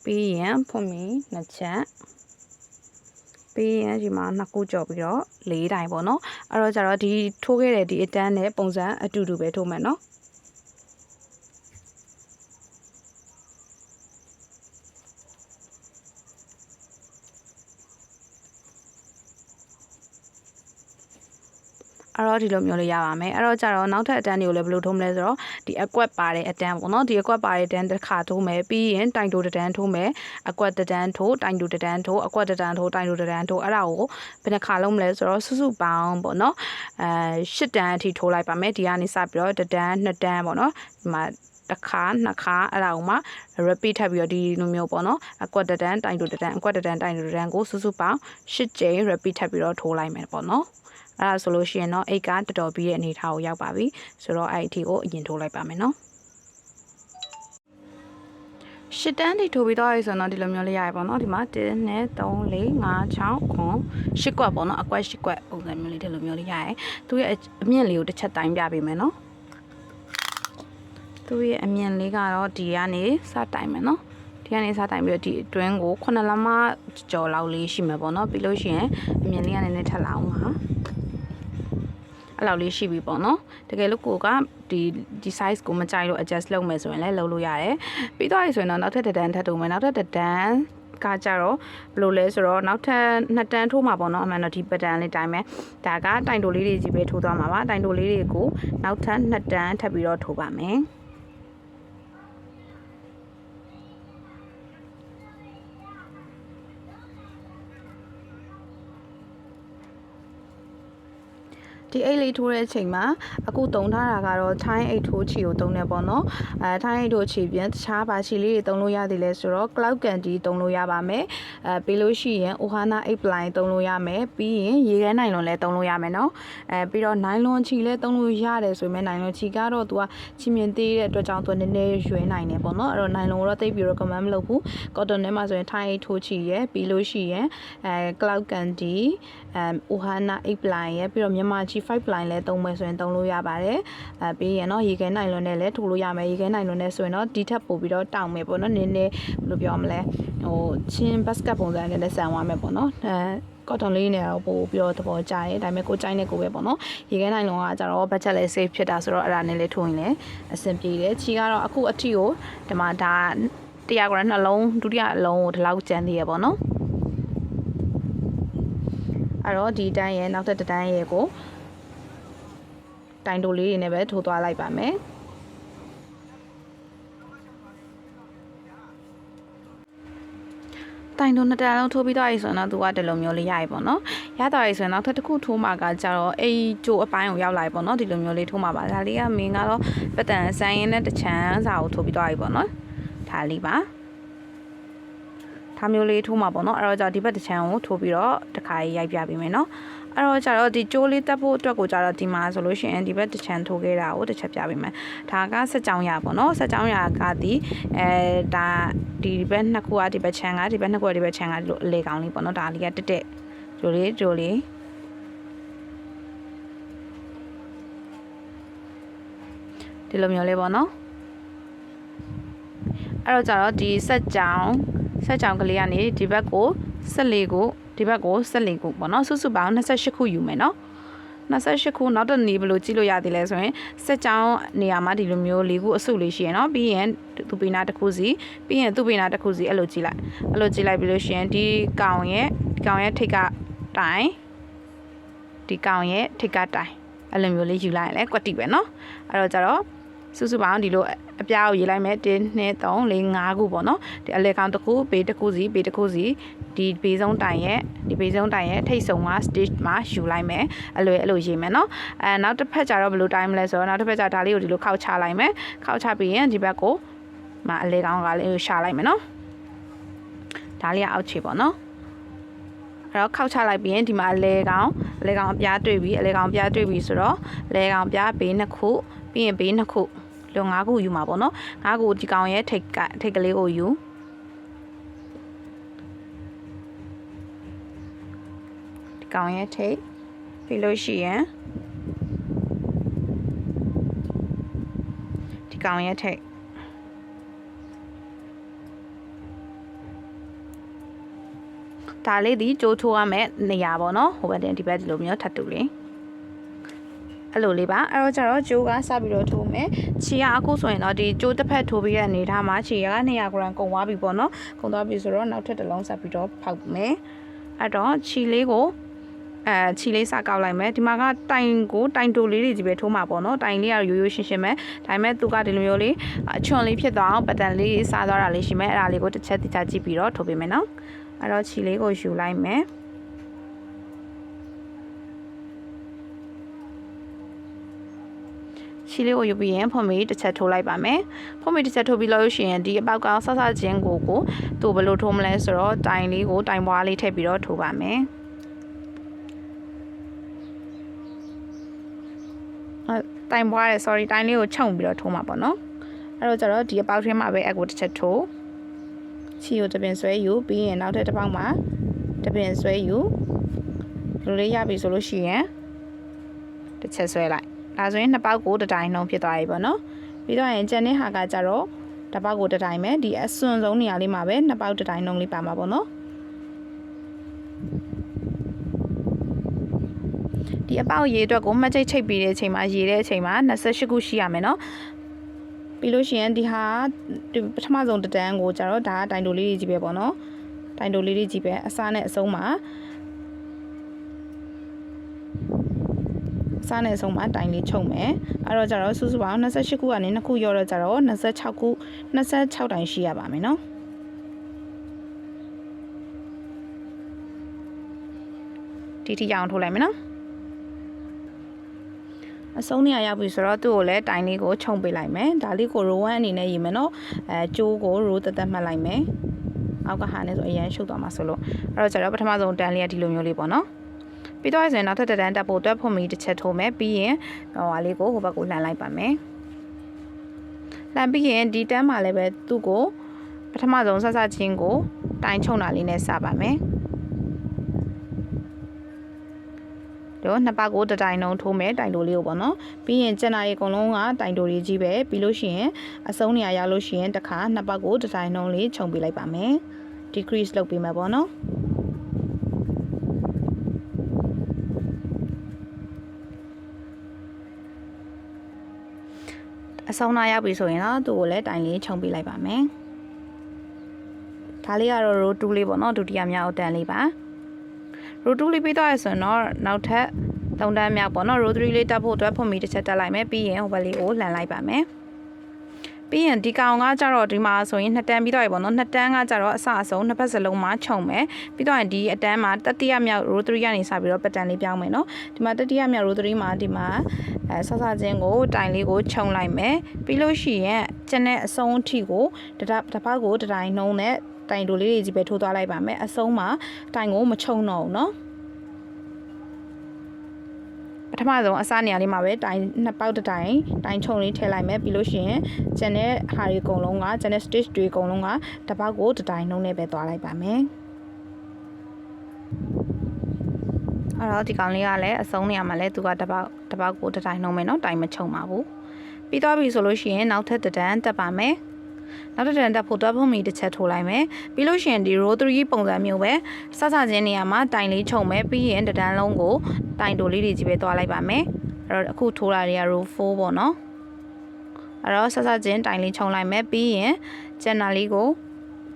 ပြီးရင်ဖွင့်ပြီး2ချက်ပြီးရင်ဒီမှာ2ခုကြော်ပြီးတော့4တိုင်ပေါ့နော်အဲ့တော့ကျတော့ဒီထိုးခဲ့တဲ့ဒီအတန်းနဲ့ပုံစံအတူတူပဲထိုးမယ်နော်အဲ့တော့ဒီလိုမျိုးလေးရပါမယ်အဲ့တော့ကြတော့နောက်ထပ်အတန်းတွေကိုလည်းဘယ်လိုထိုးမလဲဆိုတော့ဒီအကွက်ပါတဲ့အတန်းပေါ့နော်ဒီအကွက်ပါတဲ့အတန်းတစ်ခါထိုးမယ်ပြီးရင်တိုင်တိုတစ်တန်းထိုးမယ်အကွက်တစ်တန်းထိုးတိုင်တိုတစ်တန်းထိုးအကွက်တစ်တန်းထိုးတိုင်တိုတစ်တန်းထိုးအဲ့ဒါကိုဘယ်နှခါလုံးမလဲဆိုတော့စုစုပေါင်းပေါ့နော်8တန်းအထိထိုးလိုက်ပါမယ်ဒီကနေစပြီးတော့တစ်တန်း2တန်းပေါ့နော်ဒီမှာတစ်ခါ2ခါအဲ့ဒါကိုမှ repeat ထပ်ပြီးတော့ဒီလိုမျိုးပေါ့နော်အကွက်တစ်တန်းတိုင်တိုတစ်တန်းအကွက်တစ်တန်းတိုင်တိုတစ်တန်းကိုစုစုပေါင်း8ကြိမ် repeat ထပ်ပြီးတော့ထိုးလိုက်မယ်ပေါ့နော်အဲ့ဒါဆိုလို့ရှိရင်တော့အိတ်ကတော်တော်ပြီးတဲ့အနေထားကိုရောက်ပါပြီဆိုတော့အဲ့အထိကိုအရင်ထိုးလိုက်ပါမယ်နော်ရှစ်တန်းတွေထိုးပြီးတော့ရဆိုတော့ဒီလိုမျိုးလေးရရပါတော့ဒီမှာ1 2 3 4 5 6 9 10ကွက်ပေါ့နော်အကွက်10ကွက်ပုံစံမျိုးလေးဒီလိုမျိုးလေးရရသူရဲ့အမြင့်လေးကိုတစ်ချက်တိုင်းပြပေးမယ်နော်သူရဲ့အမြင့်လေးကတော့ဒီကနေစတိုင်းမယ်နော်ဒီကနေစတိုင်းပြီးတော့ဒီအတွင်းကို9လမ်းမကျော်လောက်လေးရှိမယ်ပေါ့နော်ပြီးလို့ရှိရင်အမြင့်လေးကနည်းနည်းထပ်လာအောင်ပါအဲ့လောက်လေးရှိပြီပေါ့နော်တကယ်လို့ကိုကဒီ size ကိုမကြိုက်လို့ adjust လုပ်မယ်ဆိုရင်လည်းလုပ်လို့ရတယ်ပြီးတော့ဆိုရင်တော့နောက်ထပ်တစ်တန်းထပ်ထိုးမယ်နောက်ထပ်တစ်တန်းကကြတော့ဘယ်လိုလဲဆိုတော့နောက်ထပ်2တန်းထိုးမှာပေါ့နော်အမှန်တော့ဒီပတ်တန်လေးတိုင်းပဲဒါကတိုင်တိုလေးတွေကြီးပဲထိုးသွားမှာပါတိုင်တိုလေးတွေကိုနောက်ထပ်2တန်းထပ်ပြီးတော့ထိုးပါမယ် ဒီအိတ်လေးထိုးတဲ့အချိန်မှာအခုတုံထားတာကတော့ထိုင်းအိတ်ထိုးချီကိုတုံးနေပေါ့နော်ထိုင်းအိတ်ထိုးချီပြန်တခြားပါချီလေးတွေတုံးလို့ရသေးလဲဆိုတော့ cloud candy တုံးလို့ရပါမယ်ပြီးလို့ရှိရင် ohana အိတ်ပလိုင်းတုံးလို့ရမယ်ပြီးရင်ရေခဲနိုင်လွန်လည်းတုံးလို့ရမယ်နော်ပြီးတော့နိုင်လွန်ချီလည်းတုံးလို့ရတယ်ဆိုပေမဲ့နိုင်လွန်ချီကတော့သူကချီမြင့်သေးတဲ့အတွက်ကြောင့်သူနည်းနည်းရွေးနိုင်တယ်ပေါ့နော်အဲ့တော့နိုင်လွန်တော့တိတ်ပြီး recommend မလုပ်ဘူး cotton ထဲမှာဆိုရင်ထိုင်းအိတ်ထိုးချီရယ်ပြီးလို့ရှိရင်cloud candy ohana အိတ်ပလိုင်းရယ်ပြီးတော့မြန်မာချီ5ပလိုင်းလည်းတုံးမယ်ဆိုရင်တုံးလို့ရပါတယ်ပြီးရင်တော့ရေခဲနိုင်လွန်နဲ့လည်းထိုးလို့ရမယ်ရေခဲနိုင်လွန်နဲ့ဆိုရင်တော့ဒီထက်ပိုပြီးတော့တောင်းမယ်ပေါ့နော်နည်းနည်းဘယ်လိုပြောမလဲဟိုချင်း basket ပုံစံနဲ့လည်းဆန်သွားမယ်ပေါ့နော်cotton လေးနဲ့တော့ပို့ပြီးတော့သဘောကျတယ်ဒါပေမဲ့ကိုကြိုက်နေကိုပဲပေါ့နော်ရေခဲနိုင်လွန်ကကြတော့ budget လည်း save ဖြစ်တာဆိုတော့အဲ့ဒါနဲ့လည်းထိုးရင်လည်းအဆင်ပြေတယ်ချီကတော့အခုအထီကိုဒီမှာဒါ100 gram နှလုံးဒုတိယအလုံးကိုဒီလောက်ကျန်သေးရပေါ့နော်အဲ့တော့ဒီတန်းရဲ့နောက်ထပ်တန်းရဲ့ကိုတိုင်တိုလေးတွေနဲ့ပဲထိုးသွားလိုက်ပါမယ်တိုင်တိုနှစ်တန်းလုံးထိုးပြီးတော့ရဆိုတော့သူကဒီလိုမျိုးလေးရရပေါ့နော်ရတော့ရဆိုရင်နောက်ထပ်တစ်ခုထိုးမှာကကြတော့အိတ်ကျိုးအပိုင်းကိုရောက်လာပြီပေါ့နော်ဒီလိုမျိုးလေးထိုးမှာပါဒါလေးကမင်းကတော့ပတန်ဆိုင်ရင်နဲ့တချမ်းစာကိုထိုးပြီးတော့ရပေါ့နော်ဒါလေးပါဒါမျိုးလေးထိုးမှာပေါ့နော်အဲ့တော့じゃဒီဘက်တစ်ချမ်းကိုထိုးပြီးတော့တစ်ခါရိုက်ပြပေးမယ်နော်အဲ့တော့ကြတော့ဒီကျိုးလေးတက်ဖို့အတွက်ကိုကြတော့ဒီမှာဆိုလို့ရှိရင်ဒီဘက်တစ်ချမ်းထိုးခဲ့တာကိုတစ်ချက်ပြပေးမယ်ဒါကစက်ကြောင်းရပေါ့နော်စက်ကြောင်းရကဒီဒါဒီဘက်နှစ်ခုကဒီဘက်ချမ်းကဒီဘက်နှစ်ခုကဒီဘက်ချမ်းကဒီလိုအလေကောင်းလေးပေါ့နော်ဒါလေးကတက်တက်ဂျိုလေးဒီလိုမျိုးလေးပေါ့နော်အဲ့တော့ကြတော့ဒီစက်ကြောင်းကလေးကနေဒီဘက်ကို14ခုဒီဘက်ကို14ခုပေါ့နော်စုစုပေါင်း28ခုယူမယ်နော်28ခုနောက်တစ်နေ့ဘယ်လိုကြည့်လို့ရသေးလဲဆိုရင်စက်ကြောင်းနေရာမှာဒီလိုမျိုး၄ခုအစုလေးရှိရနော်ပြီးရင်သူ့ပေနာတစ်ခုစီပြီးရင်သူ့ပေနာတစ်ခုစီအဲ့လိုကြည့်လိုက်ပြီးလို့ရှိရင်ဒီကောင်ရဲ့ထိတ်ကတိုင်ဒီကောင်ရဲ့ထိတ်ကတိုင်အဲ့လိုမျိုးလေးယူလိုက်ရင်လည်းကွက်တိပဲနော်အဲ့တော့ကြတော့စုစုပေါင်းဒီလိုအပြားကိုရေးလိုက်မယ်1 2 3 4 5ခုပေါ့နော်ဒီအလဲကောင်တစ်ခုဘေးတစ်ခုစီဒီဘေးဆုံးတိုင်ရဲ့ထိတ်ဆုံးက stage မှာယူလိုက်မယ်အဲ့လိုရေးမယ်နော်နောက်တစ်ဖက်ကျတော့ဘယ်လိုတိုင်းမလဲဆိုတော့နောက်တစ်ဖက်ကျဒါလေးကိုဒီလိုခောက်ချလိုက်မယ်ခောက်ချပြီးရင်ဒီဘက်ကိုမအလဲကောင်ကလေးကိုရှာလိုက်မယ်နော်ဒါလေးကအောက်ခြေပေါ့နော်အဲ့တော့ခောက်ချလိုက်ပြီးရင်ဒီမှာအလဲကောင်အပြားတွေ့ပြီဆိုတော့အလဲကောင်ပြားဘေးနှစ်ခုပြီးရင်ဘေးနှစ်ခုလုံ5ခုယူမှာပေါ့နော်5ခုဒီကောင်ရဲ့ထိတ်ကလေးကိုယူဒီကောင်ရဲ့ထိတ်ပြီးလို့ရှိရင်ဒီကောင်ရဲ့ထိတ်ဒါလေးဒီကြိုးထိုးရမယ်နေရာပေါ့နော်ဟိုဘက်တင်ဒီဘက်ဒီလိုမျိုးထပ်တူလေးအဲ့လိုလေးပါအဲ့တော့ကျတော့ကျိုးကစပြီးတော့ထိုးမယ်ချီကအခုဆိုရင်တော့ဒီကျိုးတစ်ဖက်ထိုးပြီးတဲ့အနေထားမှာချီက200 gram ကုန်သွားပြီပေါ့နော်ကုန်သွားပြီဆိုတော့နောက်ထပ်တစ်လုံးဆက်ပြီးတော့ဖောက်မယ်အဲ့တော့ချီလေးကိုချီလေးစကောက်လိုက်မယ်ဒီမှာကတိုင်တိုလေးတွေကြီးပဲထိုးမှာပေါ့နော်တိုင်လေးကရိုးရိုးရှင်းရှင်းပဲဒါပေမဲ့သူကဒီလိုမျိုးလေးအချွန်လေးဖြစ်သွားအောင်ပတန်လေးစားသွားတာလေးရှိမယ်အဲ့ဒါလေးကိုတစ်ချက်တိကျကြည့်ပြီးတော့ထိုးပေးမယ်နော်အဲ့တော့ချီလေးကိုယူလိုက်မယ်ချီလေးကိုယူပြီးရင်ဖွန်မီတစ်ချက်ထိုးလိုက်ပါမယ်ဖွန်မီတစ်ချက်ထိုးပြီးလို့ရှိရင်ဒီအပေါက်ကဆဆချင်းကိုသူ့ဘယ်လိုထိုးမလဲဆိုတော့တိုင်လေးကိုတိုင်ပွားလေးထည့်ပြီးတော့ထိုးပါမယ်တိုင်ပွားရယ် sorry တိုင်လေးကိုခြုံပြီးတော့ထိုးမှာပေါ့နော်အဲ့တော့ကျတော့ဒီအပေါက်ထဲမှာပဲအကိုတစ်ချက်ထိုးချီကိုတပင်ဆွဲယူပြီးရင်နောက်ထပ်တစ်ပေါက်မှာတပင်ဆွဲယူဒီလိုလေးရပြီဆိုလို့ရှိရင်တစ်ချက်ဆွဲလိုက်ဒါဆိုရင်နှစ်ပေါက်ကိုတစ်တိုင်းနှုံးဖြစ်သွားပြီပေါ့နော်ပြီးတော့ရင်ကျန်တဲ့ဟာကကြတော့တစ်ပေါက်ကိုတစ်တိုင်းပဲဒီအစွန်ဆုံးနေရာလေးမှာပဲနှစ်ပေါက်တစ်တိုင်းနှုံးလေးပါမှာပေါ့နော်ဒီအပေါက်ရေးအတွက်ကိုမှတ်ချိတ်ပြီးတဲ့အချိန်မှာရေးတဲ့အချိန်မှာ28ခုရှိရမယ်နော်ပြီးလို့ရှိရင်ဒီဟာပထမဆုံးတန်းကိုကြတော့ဒါကတိုင်တိုလေးတွေကြီးပဲပေါ့နော်တိုင်တိုလေးတွေကြီးပဲအစားနဲ့အဆုံးမှာစားနေဆုံးမှာတိုင်လေးချုပ်မယ်အဲ့တော့ကြတော့စုစုပေါင်း28ခုကနေ2ခုရောတော့ကြတော့26တိုင်ရှိရပါမယ်နော်ဒီထိရအောင်ထိုးလိုက်မယ်နော် အဆုံးနေရရောက်ပြီဆိုတော့သူ့ကိုလည်းတိုင်လေးကိုခြုံပေးလိုက်မယ်ဒါလေးကိုရိုးဝမ်းအနေနဲ့ရေးမယ်နော်ကျိုးကိုရိုးတက်တက်မှတ်လိုက်မယ်အောက်ကဟာနဲ့ဆိုအရင်ရှုပ်သွားမှာဆိုလို့အဲ့တော့ကျတော့ပထမဆုံးတန်းလေးကဒီလိုမျိုးလေးပေါ့နော်ပြီးတော့ဆိုရင်နောက်ထပ်တန်းတက်ဖို့အတွက်ဖွင့်ပြီးတစ်ချက်ထိုးမယ်ပြီးရင်ဟိုဟာလေးကိုဟိုဘက်ကိုလှန်လိုက်ပါမယ်လှန်ပြီးရင်ဒီတန်းမှာလည်းပဲသူ့ကိုပထမဆုံးဆက်ဆက်ချင်းကိုတိုင်ချုံတာလေးနဲ့စပါမယ်တော့နှစ်ပတ်ကိုတတိုင်လုံးထိုးမယ်တိုင်တိုလေးကိုပေါ့နော်ပြီးရင်ကျန်တာတွေအကုန်လုံးကတိုင်တိုလေးကြီးပဲပြီးလို့ရှိရင်အဆုံးနေရာရောက်လို့ရှိရင်တစ်ခါနှစ်ပတ်ကိုတတိုင်လုံးလေးခြုံပေးလိုက်ပါမယ် decrease လုပ်ပေးမယ်ပေါ့နော်အဆုံးနာရောက်ပြီဆိုရင်တော့သူ့ကိုလည်းတိုင်လေးခြုံပေးလိုက်ပါမယ်ဒါလေးကတော့ row 2လေးပေါ့နော်ဒုတိယမြောက်တန်းလေးပါrow 2လေးပြီးတော့ဆိုရင်တော့နောက်ထပ်3တန်းမြောက်ပေါ့နော် row 3လေးတက်ဖို့အတွက်ဖွင့်ပြီးတစ်ချက်တက်လိုက်မယ်ပြီးရင်ဟိုဘက်လေးကိုလှန်လိုက်ပါမယ်ပြီးရင်ဒီကောင်ကကြတော့ဒီမှာဆိုရင်2တန်းပြီးတော့ရေပေါ့နော်2တန်းကကြတော့အစအဆုံးနှစ်ဖက်စလုံးမှာခြုံမယ်ပြီးတော့ဒီအတန်းမှာတတိယမြောက် row 3ကနေစပြီးတော့ pattern လေးပြောင်းမယ်နော်ဒီမှာတတိယမြောက် row 3မှာဒီမှာဆဆချင်းကိုတိုင်လေးကိုခြုံလိုက်မယ်ပြီးလို့ရှိရင်ကျန်တဲ့အဆုံးအထိကိုတစ်ပတ်ကိုတစ်တိုင်းနှုံးနဲ့တိုင်တိုလေးတွေကြီးပဲထိုးသွားလိုက်ပါမယ်အဆုံးမှာတိုင်ကိုမခြုံတော့ဘူးเนาะပထမဆုံးအစနေရာလေးမှာပဲတိုင်နှစ်ပေါက်တစ်တိုင်ခြုံလေးထည့်လိုက်မယ်ပြီးလို့ရှိရင်ကျန်တဲ့ဟာတွေအကုန်လုံးကကျန်တဲ့ stitch တွေအကုန်လုံးကတစ်ပေါက်ကိုတစ်တိုင်နှုံးနဲ့ပဲသွားလိုက်ပါမယ်အဲ့တော့ဒီကောင်လေးကလည်းအဆုံးနေရာမှာလည်းသူကတစ်ပေါက်ကိုတစ်တိုင်နှုံးမယ်เนาะတိုင်မခြုံပါဘူးပြီးသွားပြီဆိုလို့ရှိရင်နောက်ထပ်တစ်တန်းတက်ပါမယ်နောက်တစ်တန်းတက်ဖို့တော့ပုံမီတစ်ချက်ထိုးလိုက်မယ်ပြီးလို့ရှိရင်ဒီ row 3ပုံစံမျိုးပဲစစချင်းနေရာမှာတိုင်လေးခြုံမယ်ပြီးရင်တစ်တန်းလုံးကိုတိုင်တိုလေးတွေကြီးပဲသွားလိုက်ပါမယ်အဲ့တော့အခုထိုးတာတွေက row 4ပေါ့နော်အဲ့တော့စစချင်းတိုင်လေးခြုံလိုက်မယ်ပြီးရင်ကျန်တာလေးကို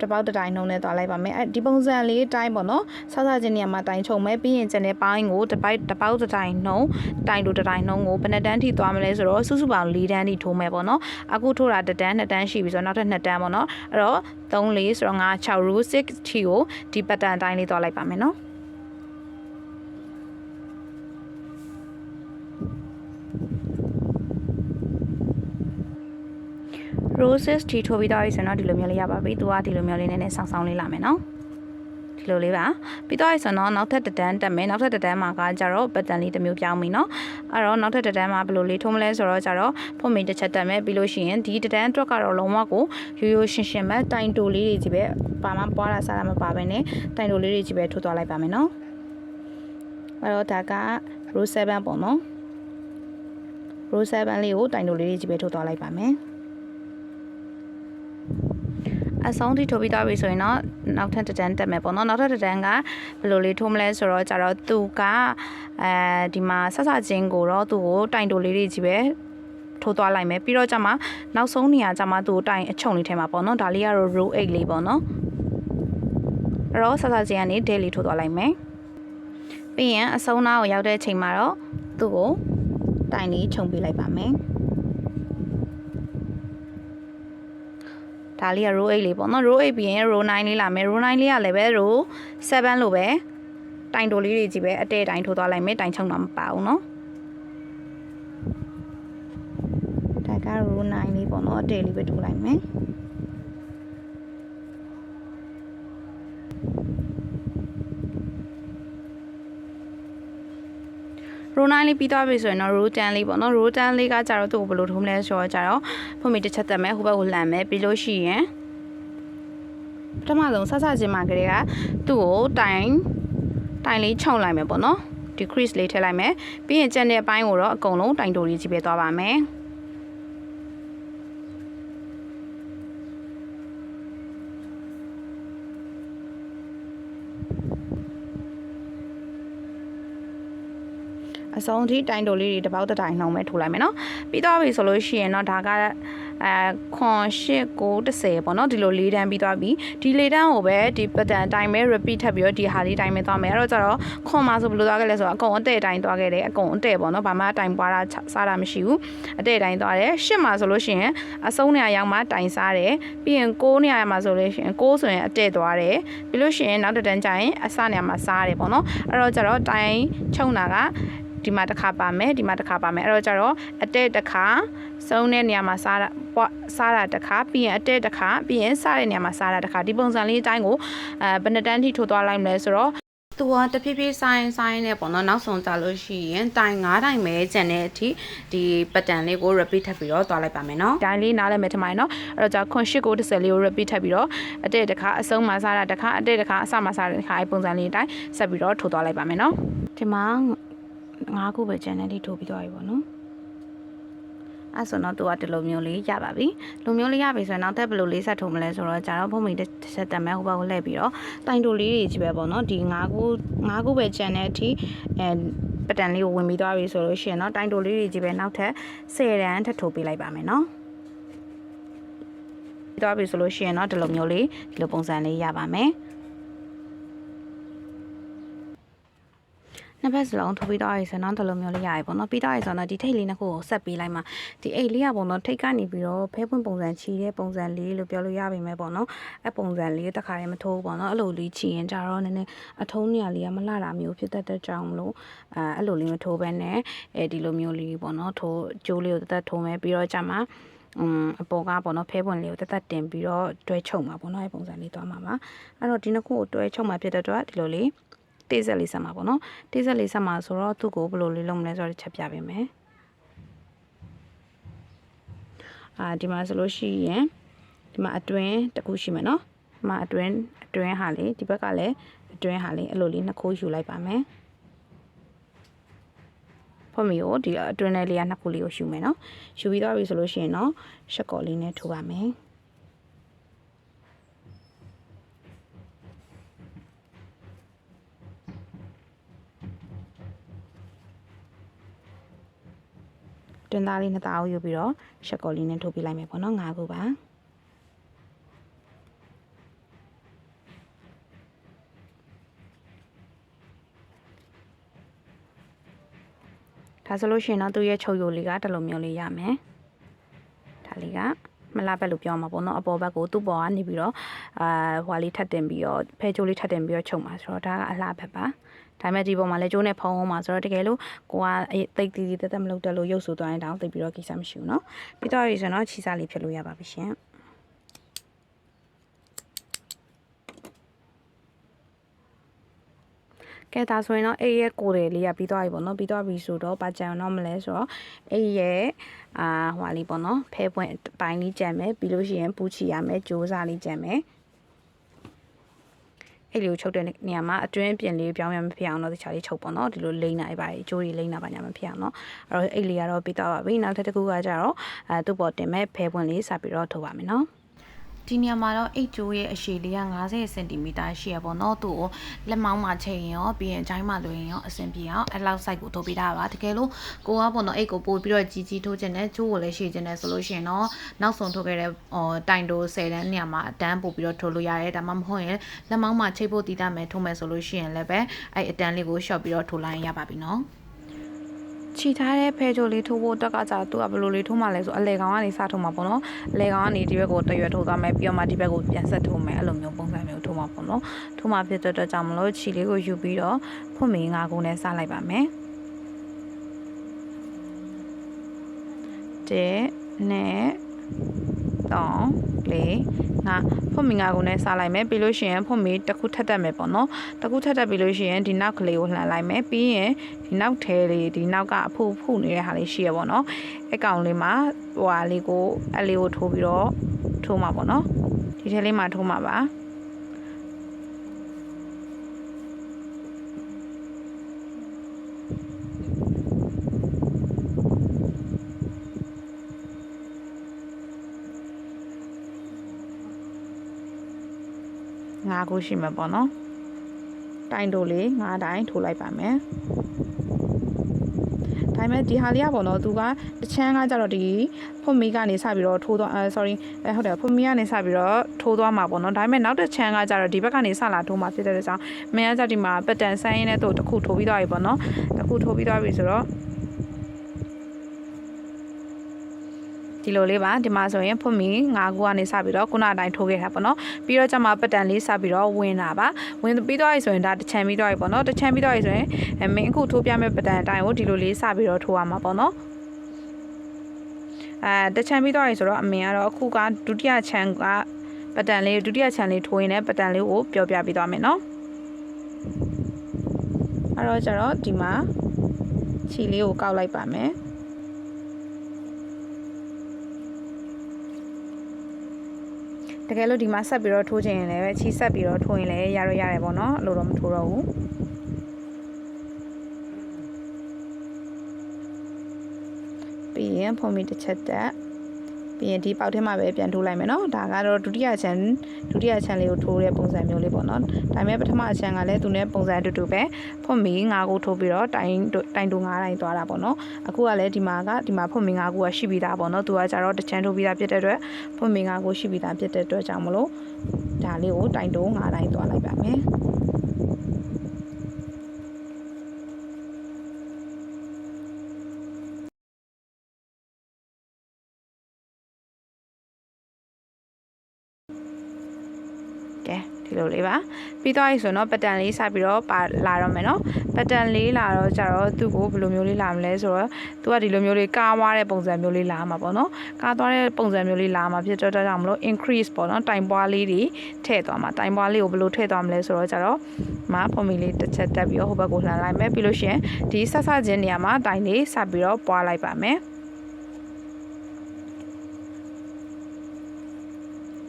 တစ်ပေါက်တစ်တိုင်နှုံးနဲ့သွားလိုက်ပါမယ်အဲဒီပုံစံလေးတိုင်းပေါ့နော်စစချင်းနေရာမှာတိုင်ခြုံမယ်ပြီးရင်ကျန်တဲ့ပိုင်းကိုတစ်ပေါက်တစ်တိုင်နှုံးတိုင်တိုတစ်တိုင်နှုံးကိုဘယ်နှစ်တန်းထိသွားမလဲဆိုတော့စုစုပေါင်း4တန်းထိထိုးမယ်ပေါ့နော်အခုထိုးတာ1တန်း2တန်းရှိပြီဆိုတော့နောက်ထပ်2တန်းပေါ့နော်အဲ့တော့3 4ဆိုတော့5 6 row 6 ထိကိုဒီ pattern တိုင်းလေးသွားလိုက်ပါမယ်နော်roses တီထိုးပြီးတော့ဆိုတော့ဒီလိုမျိုးလေးရပါပြီသူကဒီလိုမျိုးလေးနည်းနည်းဆောင်းလေးလာမယ်နော်ဒီလိုလေးပါပြီးတော့ဆိုတော့နောက်ထပ်တစ်တန်းတက်မယ်နောက်ထပ်တစ်တန်းမှာကကြတော့ pattern လေးတစ်မျိုးပြောင်းပြီနော်အဲ့တော့နောက်ထပ်တစ်တန်းမှာဘယ်လိုလေးထိုးမလဲဆိုတော့ကြတော့ဖွင့်မိတစ်ချက်တက်မယ်ပြီးလို့ရှိရင်ဒီတစ်တန်းအတွက်ကတော့လုံးဝကိုရိုးရိုးရှင်းရှင်းပဲတိုင်တိုလေးတွေကြီးပဲပါမပွားတာစားတာမပါဘဲနဲ့တိုင်တိုလေးတွေကြီးပဲထိုးသွားလိုက်ပါမယ်နော်အဲ့တော့ဒါက row 7ပေါ့နော် row 7လေးကိုတိုင်တိုလေးတွေကြီးပဲထိုးသွားလိုက်ပါမယ်အဆုံးထိထိုးပြီးသွားပြီဆိုရင်တော့နောက်ထပ်တစ်တန်းတက်မယ်ပေါ့နော်နောက်ထပ်တစ်တန်းကဘယ်လိုလေးထိုးမလဲဆိုတော့ကြတော့သူကဒီမှာဆဆချင်းကိုတော့သူ့ကိုတိုင်တိုလေးတွေကြီးပဲထိုးသွားလိုက်မယ်ပြီးတော့ကြမှာနောက်ဆုံးနေရာကြမှာသူ့ကိုတိုင်အချုံလေးထဲမှာပေါ့နော်ဒါလေးကတော့ row 8လေးပေါ့နော်အဲ့တော့ဆဆချင်းကနေ daily ထိုးသွားလိုက်မယ်ပြီးရင်အဆုံးနားကိုရောက်တဲ့အချိန်မှာတော့သူ့ကိုတိုင်လေးခြုံပေးလိုက်ပါမယ်ဒါလေးက row 8လေးပေါ့နော် row 8ပြီးရင် row 9လေးလာမယ် row 9လေးကလည်းပဲ row 7လို့ပဲတိုင်တိုလေးတွေကြီးပဲအတဲတိုင်ထိုးသွားလိုက်မယ်တိုင်ချုံတော့မပါဘူးเนาะဒါက row 9လေးပေါ့နော်အတဲလေးပဲထိုးလိုက်မယ်row 9လေးပြီးသွားပြီဆိုရင်တော့ row 10လေးပေါ့နော် row 10လေးကကြတော့သူ့ကိုဘယ်လိုထိုးမလဲဆိုတော့ကြတော့ဖွင့်မိတစ်ချက်တက်မယ်ဟိုဘက်ကိုလှန်မယ်ပြီးလို့ရှိရင်ပထမဆုံးဆဆချင်းမှာကလေးကသူ့ကိုတိုင်လေးခြုံလိုက်မယ်ပေါ့နော် decrease လေးထည့်လိုက်မယ်ပြီးရင်ကျန်တဲ့အပိုင်းကိုတော့အကုန်လုံးတိုင်တိုလေးကြီးပဲသွားပါမယ်အဆုံးထိတိုင်တိုလေးတွေတစ်ပေါက်တစ်တိုင်နှောင်းပဲထိုးလိုက်မယ်နော်ပြီးတော့ပြီဆိုလို့ရှိရင်တော့ဒါကခွန်8 9 10ပေါ့နော်ဒီလို၄တန်းပြီးသွားပြီဒီ၄တန်းကိုပဲဒီ pattern အတိုင်းပဲ repeat ထပ်ပြီးတော့ဒီဟာလေးတိုင်းပဲသွားမယ်အဲ့တော့ကျတော့ခွန်မှာဆိုဘယ်လိုသွားခဲ့လဲဆိုတော့အကုန်အတဲ့အတိုင်းသွားခဲ့တယ်အကုန်အတဲ့ပေါ့နော်ဘာမှတိုင်ပွားတာစားတာမရှိဘူးအတဲ့အတိုင်းသွားတယ်8မှာဆိုလို့ရှိရင်အဆုံးနေရာရောက်မှတိုင်စားတယ်ပြီးရင်9နေရာမှာဆိုလို့ရှိရင်9ဆိုရင်အတဲ့သွားတယ်ပြီးလို့ရှိရင်နောက်တစ်တန်းကျရင်အစနေရာမှာစားတယ်ပေါ့နော်အဲ့တော့ကျတော့တိုင်ချုံတာက ဒီမှာတစ်ခါပါမယ်ဒီမှာတစ်ခါပါမယ်အဲ့တော့ကျတော့အတဲ့တစ်ခါစုံတဲ့နေရာမှာစားတာတစ်ခါပြီးရင်အတဲ့တစ်ခါပြီးရင်စားတဲ့နေရာမှာစားတာတစ်ခါဒီပုံစံလေးအတိုင်းကိုဘယ်နှစ်တန်းထိထိုးသွားလိုက်မလဲဆိုတော့သူကတဖြည်းဖြည်းဆိုင်နဲ့ပေါ့နော်နောက်ဆုံးကြလို့ရှိရင်တိုင်9တိုင်ပဲကျန်တဲ့အထိဒီပတ်တန်လေးကို repeat ထပ်ပြီးတော့သွားလိုက်ပါမယ်နော်တိုင်လေးနားလည်းမယ်ထင်ပါတယ်နော်အဲ့တော့ခွန်8ကို10လေးကို repeat ထပ်ပြီးတော့အတဲ့တစ်ခါအဆုံးမှာစားတာတစ်ခါအတဲ့တစ်ခါအစမှာစားတဲ့တစ်ခါအဲ့ပုံစံလေးအတိုင်းဆက်ပြီးတော့ထိုးသွားလိုက်ပါမယ်နော်ဒီမှာ9ခုပဲကျန်တဲ့ထိထိုးပြီးသွားပြီပေါ့နော်အဲ့ဆိုတော့သူကဒီလိုမျိုးလေးရပါပြီလူမျိုးလေးရပြီဆိုရင်နောက်ထပ်ဘယ်လိုလေးဆက်ထုံမလဲဆိုတော့ကြာတော့ဖုံးမိတစ်ဆက်တက်မဲ့ဟိုဘက်ကိုလှည့်ပြီးတော့တိုင်တိုလေးတွေကြီးပဲပေါ့နော်ဒီ9ခုပဲကျန်တဲ့အထိပတန်လေးကိုဝင်ပြီးသွားပြီဆိုလို့ရှိရင်တော့တိုင်တိုလေးတွေကြီးပဲနောက်ထပ်10တန်းထပ်ထိုးပေးလိုက်ပါမယ်နော်သွားပြီဆိုလို့ရှိရင်တော့ဒီလိုမျိုးလေးဒီလိုပုံစံလေးရပါမယ်နှစ်ဖက်စလုံးထိုးပြီးတော့ရဆိုတော့ဒီလိုမျိုးလေးရပြီပေါ့နော်ပြီးတော့ရဆိုတော့ဒီထိတ်လေးနှစ်ခုကိုဆက်ပေးလိုက်မှာဒီအိတ်လေးကပေါ့နော်ထိတ်ကနေပြီးတော့ဖဲပွင့်ပုံစံချီတဲ့ပုံစံလေးလို့ပြောလို့ရပါမယ်ပေါ့နော်အဲ့ပုံစံလေးတစ်ခါတည်းမထိုးဘူးပေါ့နော်အဲ့လိုလေးချီရင်ကြတော့နည်းနည်းအထုံးနေရာလေးကမလှတာမျိုးဖြစ်တတ်တဲ့ကြောင့်မလို့အဲ့လိုလေးမထိုးဘဲနဲ့ဒီလိုမျိုးလေးပေါ့နော်ထိုးကျိုးလေးကိုတက်ထိုးမယ်ပြီးတော့ကြာမှာအပေါ်ကပေါ့နော်ဖဲပွင့်လေးကိုတက်တင်ပြီးတော့တွဲချုပ်မှာပေါ့နော်အဲ့ပုံစံလေးသွားမှာပါအဲ့တော့ဒီနှစ်ခုကိုတွဲချုပ်မှာဖြစ်တဲ့အတွက်ဒီလိုလေးတေးဆက်လေးဆက်မှာပေါ့နော်တေးဆက်လေးဆက်မှာဆိုတော့သူ့ကိုဘယ်လိုလေးလုပ်မလဲဆိုတော့ချက်ပြပေးမယ်ဒီမှာဆိုလို့ရှိရင်ဒီမှာအတွင်းတစ်ခုရှိမယ်နော်ဒီမှာအတွင်းဟာလေးဒီဘက်ကလည်းအတွင်းဟာလေးအဲ့လိုလေးနှစ်ခုယူလိုက်ပါမယ်ဖမီကိုဒီအတွင်းလေးကနှစ်ခုလေးကိုယူမယ်နော်ယူပြီးတော့ပြီဆိုလို့ရှိရင်တော့ရှက်ကော်လေးနဲ့ထိုးပါမယ်တွင်းသားလေးနှစ်သားကိုယူပြီးတော့ရှက်ကော်လေးနဲ့ထိုးပြလိုက်မယ်ပေါ့နော်9ခုပါဒါဆိုလို့ရှိရင်တော့သူ့ရဲ့ချုပ်ရိုးလေးကတလုံးမျိုးလေးရမယ်ဒါလေးကမလာဘက်လို့ပြောမှာပေါ့နော်အပေါ်ဘက်ကိုသူ့ပေါ်ကနေပြီးတော့ဟွာလေးထပ်တင်ပြီးတော့ဖဲချိုးလေးထပ်တင်ပြီးတော့ချုပ်မှာဆိုတော့ဒါကအလှဘက်ပါဒါပေမဲ့ဒီပုံမှာလည်းကျိုးနဲ့ဖုံးအောင်မှာဆိုတော့တကယ်လို့ကိုကတိတ်တီးတီးတက်မလုပ်တက်လို့ရုပ်ဆိုသွားရင်တောင်သိပြီးတော့ကိစ္စမရှိဘူးเนาะပြီးတော့ရဆိုတော့ခြေစားလေးဖြစ်လို့ရပါပြီရှင်ကဲဒါဆိုရင်တော့အဲ့ရဲ့ကိုယ်တွေလေးကပြီးသွားပြီပေါ့နော်ပြီးသွားပြီဆိုတော့ဘာကြံတော့မလဲဆိုတော့အဲ့ရဲ့ဟွာလေးပေါ့နော်ဖဲပွင့်ပိုင်းလေးကြံမယ်ပြီးလို့ရှိရင်ပူချီရမယ်ကြိုးစားလေးကြံမယ်အဲ့လိုချုပ်တဲ့နေရာမှာအတွင်းပြင်လေးပြောင်းရမဖြစ်အောင်တော့တခြားလေးချုပ်ပေါ့နော်ဒီလိုလိမ့်တာပါအကျိုးကြီးလိမ့်တာပါညာမဖြစ်အောင်เนาะအဲ့တော့အဲ့လေးကတော့ပြီးသွားပါပြီနောက်ထပ်တစ်ခုကကြတော့သူ့ပေါ်တင်မဲ့ဖဲပွင့်လေးစပြီးတော့ထုတ်ပါမယ်เนาะဒီနေရာမှာတော့အိတ်ကျိုးရဲ့အရှည်လေးက50 cm ရှိရပေါ့နော်သူ့ကိုလက်မောင်းမှာချိန်ရင်ရောပြီးရင်အချိုင်းမှာလွှဲရင်ရောအဆင်ပြေအောင်အဲ့လောက် size ကိုထုတ်ပေးတာပါတကယ်လို့ကိုကပေါ့နော်အိတ်ကိုပို့ပြီးတော့ကြီးထိုးခြင်းနဲ့ကျိုးကိုလည်းရှည်ခြင်းနဲ့ဆိုလို့ရှိရင်တော့နောက်ဆုံးထုတ်ခဲ့တဲ့တိုင်တို10တန်းနေရာမှာအတန်းပို့ပြီးတော့ထိုးလို့ရတယ်ဒါမှမဟုတ်ရင်လက်မောင်းမှာချိတ်ဖို့တည်တတ်မယ်ထိုးမယ်ဆိုလို့ရှိရင်လည်းပဲအဲ့အတန်းလေးကို short ပြီးတော့ထိုးလိုက်ရပါပြီနော်ချီထားတဲ့ဖဲချိုလေးထိုးဖို့အတွက်ကကြာသူကဘယ်လိုလေးထိုးမှလဲဆိုအလေကောင်ကနေစထိုးမှာပေါ့နော်အလေကောင်ကနေဒီဘက်ကိုတရွက်ထိုးသွားမယ်ပြီးတော့မှဒီဘက်ကိုပြန်ဆက်ထိုးမယ်အဲ့လိုမျိုးပုံစံမျိုးထိုးမှာပေါ့နော်ထိုးမှာဖြစ်တဲ့အတွက်ကြောင့်မလို့ချီလေးကိုယူပြီးတော့ဖွင့်မီ9ခုနဲ့စလိုက်ပါမယ်1နဲ့3 4 5ဖွင့်မီ9ခုနဲ့စလိုက်မယ်ပြီးလို့ရှိရင်ဖွင့်မီတစ်ခုထပ်တက်မယ်ပေါ့နော်တစ်ခုထပ်တက်ပြီးလို့ရှိရင်ဒီနောက်ကလေးကိုလှန်လိုက်မယ်ပြီးရင်ဒီနောက်ထဲလေးဒီနောက်ကအဖုနေတဲ့ဟာလေးရှိရပေါ့နော်အကောင်လေးမှာဟိုဟာလေးကိုအလေးကိုထိုးပြီးတော့ထိုးမှာပေါ့နော်ဒီထဲလေးမှာထိုးမှာပါ9ခုရှိမှာပေါ့နော်တိုင်တိုလေး9တိုင်ထိုးလိုက်ပါမယ်ဒါပေမဲ့ဒီဟာလေးကပေါ့နော်သူကတချမ်းကကြတော့ဒီဖွန်မီကနေစပြီးတော့ထိုးသွားsorry ဟုတ်တယ်ဖွန်မီကနေစပြီးတော့ထိုးသွားမှာပေါ့နော်ဒါပေမဲ့နောက်တစ်ချမ်းကကြတော့ဒီဘက်ကနေစလာထိုးမှာဖြစ်တဲ့ကြောင့်မင်းကကြဒီမှာပက်တန်ဆိုင်းရင်းနဲ့သူ့တစ်ခုထိုးပြီးသွားပြီပေါ့နော်တစ်ခုထိုးပြီးသွားပြီဆိုတော့ ဒီလိုလေးပါဒီမှာဆိုရင်ဖွင့်ပြီး9ခုကနေစပြီးတော့ခုနအတိုင်းထိုးခဲ့တာပေါ့နော်ပြီးတော့ကျမပတ်တန်လေးစပြီးတော့ဝင်တာပါဝင်ပြီးတော့ဆိုရင်ဒါတစ်ချမ်းပြီးတော့ပေါ့နော်တစ်ချမ်းပြီးတော့ဆိုရင်မင်းအခုထိုးပြမဲ့ပတ်တန်အတိုင်းကိုဒီလိုလေးစပြီးတော့ထိုးရမှာပေါ့နော်တစ်ချမ်းပြီးတော့ဆိုတော့အမေကတော့အခုကဒုတိယချမ်းကပတ်တန်လေးဒုတိယချမ်းလေးထိုးရင်လည်းပတ်တန်လေးကိုပြောပြပြီးသွားမယ်နော်အဲ့တော့ကျတော့ဒီမှာခြေလေးကိုကောက်လိုက်ပါမယ်တကယ်လို့ဒီမှာဆက်ပြီးတော့ထိုးချင်ရင်လည်းချီဆက်ပြီးတော့ထိုးရင်လည်းရတော့ရတယ်ပေါ့နော်လို့တော့မထိုးတော့ဘူးပြီးရင်ဖုံးမီတစ်ချက်တက်ပြီးရင်ဒီပေါက်ထဲမှာပဲပြန်ထိုးလိုက်မယ်နော်ဒါကတော့ဒုတိယချမ်းလေးကိုထိုးတဲ့ပုံစံမျိုးလေးပေါ့နော်ဒါပေမဲ့ပထမအချမ်းကလည်းသူနဲ့ပုံစံအတူတူပဲဖုံးမီ9ခုထိုးပြီးတော့တိုင်တူ9တိုင်းသွားတာပေါ့နော်အခုကလည်းဒီမှာဖုံးမီ9ခုကရှိပြီးသားပေါ့နော်သူကကြတော့တစ်ချမ်းထိုးပြီးသားဖြစ်တဲ့အတွက်ဖုံးမီ9ခုရှိပြီးသားဖြစ်တဲ့အတွက်ကြောင့်မလို့ဒါလေးကိုတိုင်တူ9တိုင်းသွားလိုက်ပါမယ်ဒီလိုလေးပါပြီးသွားပြီဆိုတော့ပတ်တန်လေးစပြီးတော့လာတော့မယ်နော်ပတ်တန်လေးလာတော့ကြတော့သူ့ကိုဘယ်လိုမျိုးလေးလာမလဲဆိုတော့သူကဒီလိုမျိုးလေးကားသွားတဲ့ပုံစံမျိုးလေးလာမှာပေါ့နော်ကားသွားတဲ့ပုံစံမျိုးလေးလာမှာဖြစ်တော့ကြောင့်မလို့ increase ပေါ့နော်တိုင်ပွားလေးတွေထည့်သွားမှာတိုင်ပွားလေးကိုဘယ်လိုထည့်သွားမလဲဆိုတော့ကြတော့ဖုံးမီလေးတစ်ချက်တက်ပြီးတော့ဟိုဘက်ကိုလှန်လိုက်မယ်ပြီးလို့ရှိရင်ဒီဆက်ချင်းနေရာမှာတိုင်လေးစပြီးတော့ပွားလိုက်ပါမယ်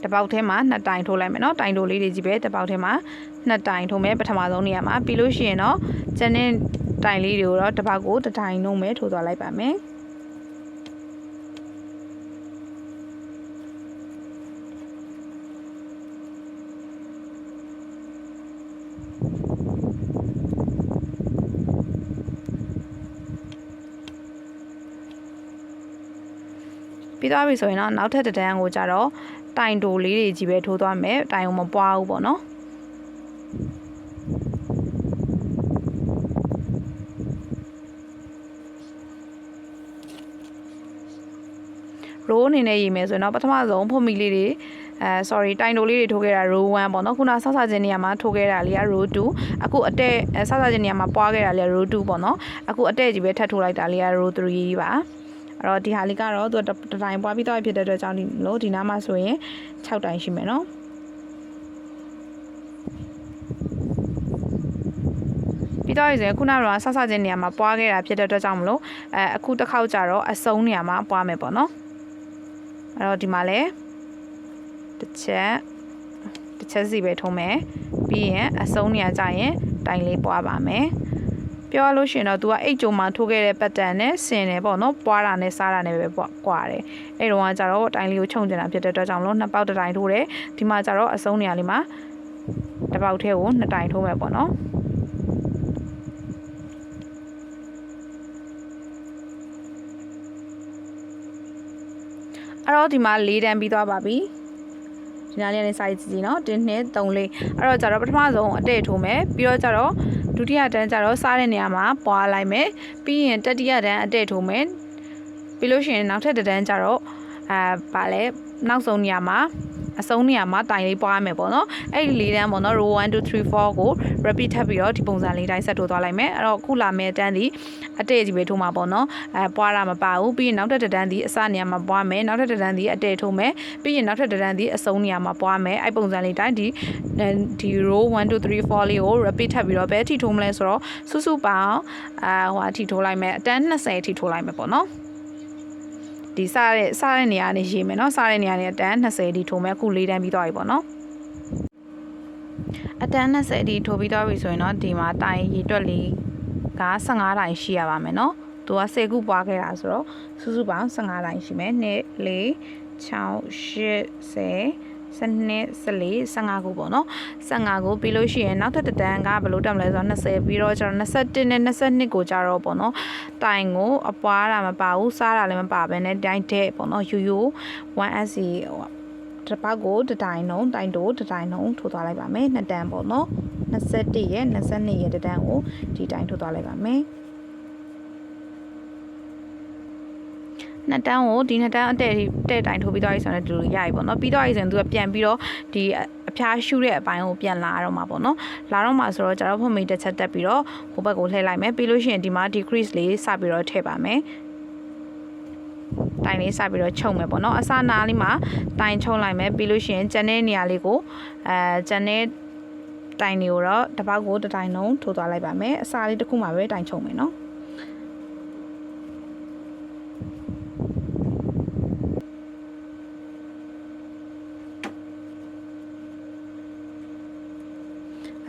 တပေါက်ထဲမှာ2တိုင်ထိုးလိုက်မယ်နော်တိုင်တိုလေးတွေကြီးပဲတပေါက်ထဲမှာ2တိုင်ထိုးမယ်ပထမဆုံးနေရာမှာပြီးလို့ရှိရင်တော့ကျန်တဲ့တိုင်လေးတွေကိုတော့တပေါက်ကို1တိုင်နှုံးမယ်ထိုးသွားလိုက်ပါမယ်ပြီးသွားပြီဆိုရင်တော့နောက်ထပ်တစ်တန်းကိုကြတော့တိုင်တိုလေးတွေကြီးပဲထိုးသွားမယ်တိုင်ကိုမပွားဘူးပေါ့နော်ရိုးအနေနဲ့ရေးမယ်ဆိုရင်တော့ပထမဆုံးဖုံးမီလေးတွေsorry တိုင်တိုလေးတွေထိုးခဲ့တာ row 1ပေါ့နော်ခုနဆောက်ချင်းနေရာမှာထိုးခဲ့တာလေးက row 2အခုအတဲ့ဆောက်ချင်းနေရာမှာပွားခဲ့တာလေးက row 2ပေါ့နော်အခုအတဲ့ကြီးပဲထပ်ထိုးလိုက်တာလေးက row 3ပါအဲ့တော့ဒီဟာလေးကတော့သူတတိုင်ပွားပြီးတော့ဖြစ်တဲ့အတွက်ကြောင့်လို့ဒီနားမှာဆိုရင်6တိုင်ရှိမယ်နော်ပြီးတော့ဆိုရင်ခုနကတော့ဆောက်ချင်းနေရာမှာပွားခဲ့တာဖြစ်တဲ့အတွက်ကြောင့်မလို့အခုတစ်ခေါက်ကြတော့အစုံနေရာမှာပွားမယ်ပေါ့နော်အဲ့တော့ဒီမှာလဲတစ်ချက်စီပဲထုံးမယ်ပြီးရင်အစုံနေရာကြရင်တိုင်လေးပွားပါမယ်ပြောလို့ရှိရင်တော့ तू ကအိတ်ကြုံမှာထိုးခဲ့တဲ့ပတ်တန်နဲ့ဆင်တယ်ပေါ့နော်ပွားတာနဲ့စားတာနဲ့ပဲကွာတယ်အဲ့တော့ကကြတော့တိုင်လေးကိုခြုံကျင်တာဖြစ်တဲ့အတွက်ကြောင့်လို့2ပေါက်တစ်တိုင်ထိုးတယ်ဒီမှာကြတော့အစုံနေရာလေးမှာတစ်ပေါက်ထဲကို2တိုင်ထိုးမယ်ပေါ့နော်အဲ့တော့ဒီမှာ4တန်းပြီးသွားပါပြီဒီနားလေးနဲ့စာရေးကြည့်နော်1 2 3 4အဲ့တော့ကြတော့ပထမဆုံးအတဲ့ထိုးမယ်ပြီးတော့ကြတော့ဒုတိယတန်းကြတော့စားတဲ့နေရာမှာပွားလိုက်မယ်ပြီးရင်တတိယတန်းအတဲ့ထိုးမယ်ပြီးလို့ရှိရင်နောက်ထပ်တန်းကြတော့ဗာလဲနောက်ဆုံးနေရာမှာအဆုံးနေရာမှာတိုင်လေးပွားမယ်ပေါ့နော်အဲ့ဒီ4တန်းပေါ့နော် row 1 2 3 4ကို repeat ထပ်ပြီးတော့ဒီပုံစံလေးတိုင်းဆက်ထိုးသွားလိုက်မယ်အဲ့တော့ခုလာမယ့်တန်းဒီအတဲ့ကြီးပဲထိုးမှာပေါ့နော်ပွားတာမပါဘူးပြီးရင်နောက်ထပ်တန်းဒီအစနေရာမှာပွားမယ်နောက်ထပ်တန်းဒီအတဲ့ထိုးမယ်ပြီးရင်နောက်ထပ်တန်းဒီအဆုံးနေရာမှာပွားမယ်အဲ့ပုံစံလေးတိုင်းဒီ row 1 2 3 4လေးကို repeat ထပ်ပြီးတော့ဘယ်ထိထိုးမလဲဆိုတော့စုစုပေါင်းဟိုအထိထိုးလိုက်မယ်အတန်း20အထိထိုးလိုက်မယ်ပေါ့နော်ဒီစားတဲ့နေရာနေရေးမယ်เนาะစားတဲ့နေရာနေအတန်း20ဒီထိုးမယ်အခု4တန်းပြီးသွားပြီပေါ့နော်အတန်း20ဒီထိုးပြီးသွားပြီဆိုရင်တော့ဒီမှာတိုင်ရေတွက်လေးက15တိုင်ရှိရပါမယ်เนาะသူက10ခုပွားခဲ့တာဆိုတော့စုစုပေါင်း15တိုင်ရှိမယ်2 4 6 8 10 12 14 15ခုပေါ့နော်15ခုပြီးလို့ရှိရင်နောက်ထပ်တန်းကဘယ်လိုတက်မလဲဆိုတော့20ပြီးတော့ကျတော့21နဲ့22ကိုကြတော့ပေါ့နော်တိုင်ကိုအပွားတာမပါဘူးစားတာလည်းမပါဘဲနဲ့တိုင်တဲ့ပေါ့နော်ယူ 1SC တစ်ပေါက်ကိုတစ်တိုင်နှုံတိုင်တိုတစ်တိုင်နှုံထိုးသွားလိုက်ပါမယ်2တန်းပေါ့နော်21ရဲ့22ရဲ့တန်းကိုဒီတိုင်ထိုးသွားလိုက်ပါမယ် နှစ်တန်းကိုဒီနှစ်တန်းအတဲ့တိုင်ထိုးပြီးတော့ဆိုတော့ဒီလိုရပြီပေါ့နော်ပြီးတော့ဆိုရင်သူကပြန်ပြီးတော့ဒီအဖျားရှူတဲ့အပိုင်းကိုပြန်လာတော့မှာပေါ့နော်လာတော့မှာဆိုတော့ကျတော့ဖွင့်မိတစ်ချက်တက်ပြီးတော့ဟိုဘက်ကိုလှည့်လိုက်မယ်ပြီးလို့ရှိရင်ဒီမှာ decrease လေးစပြီးတော့ထည့်ပါမယ်တိုင်လေးစပြီးတော့ချုပ်မယ်ပေါ့နော်အစနာလေးမှာတိုင်ချုပ်လိုက်မယ်ပြီးလို့ရှိရင်ကျန်တဲ့နေရာလေးကိုကျန်တဲ့တိုင်တွေကိုတော့တစ်ပေါက်ကိုတစ်တိုင်လုံးထိုးသွားလိုက်ပါမယ်အစာလေးတစ်ခုမှပဲတိုင်ချုပ်မယ်နော်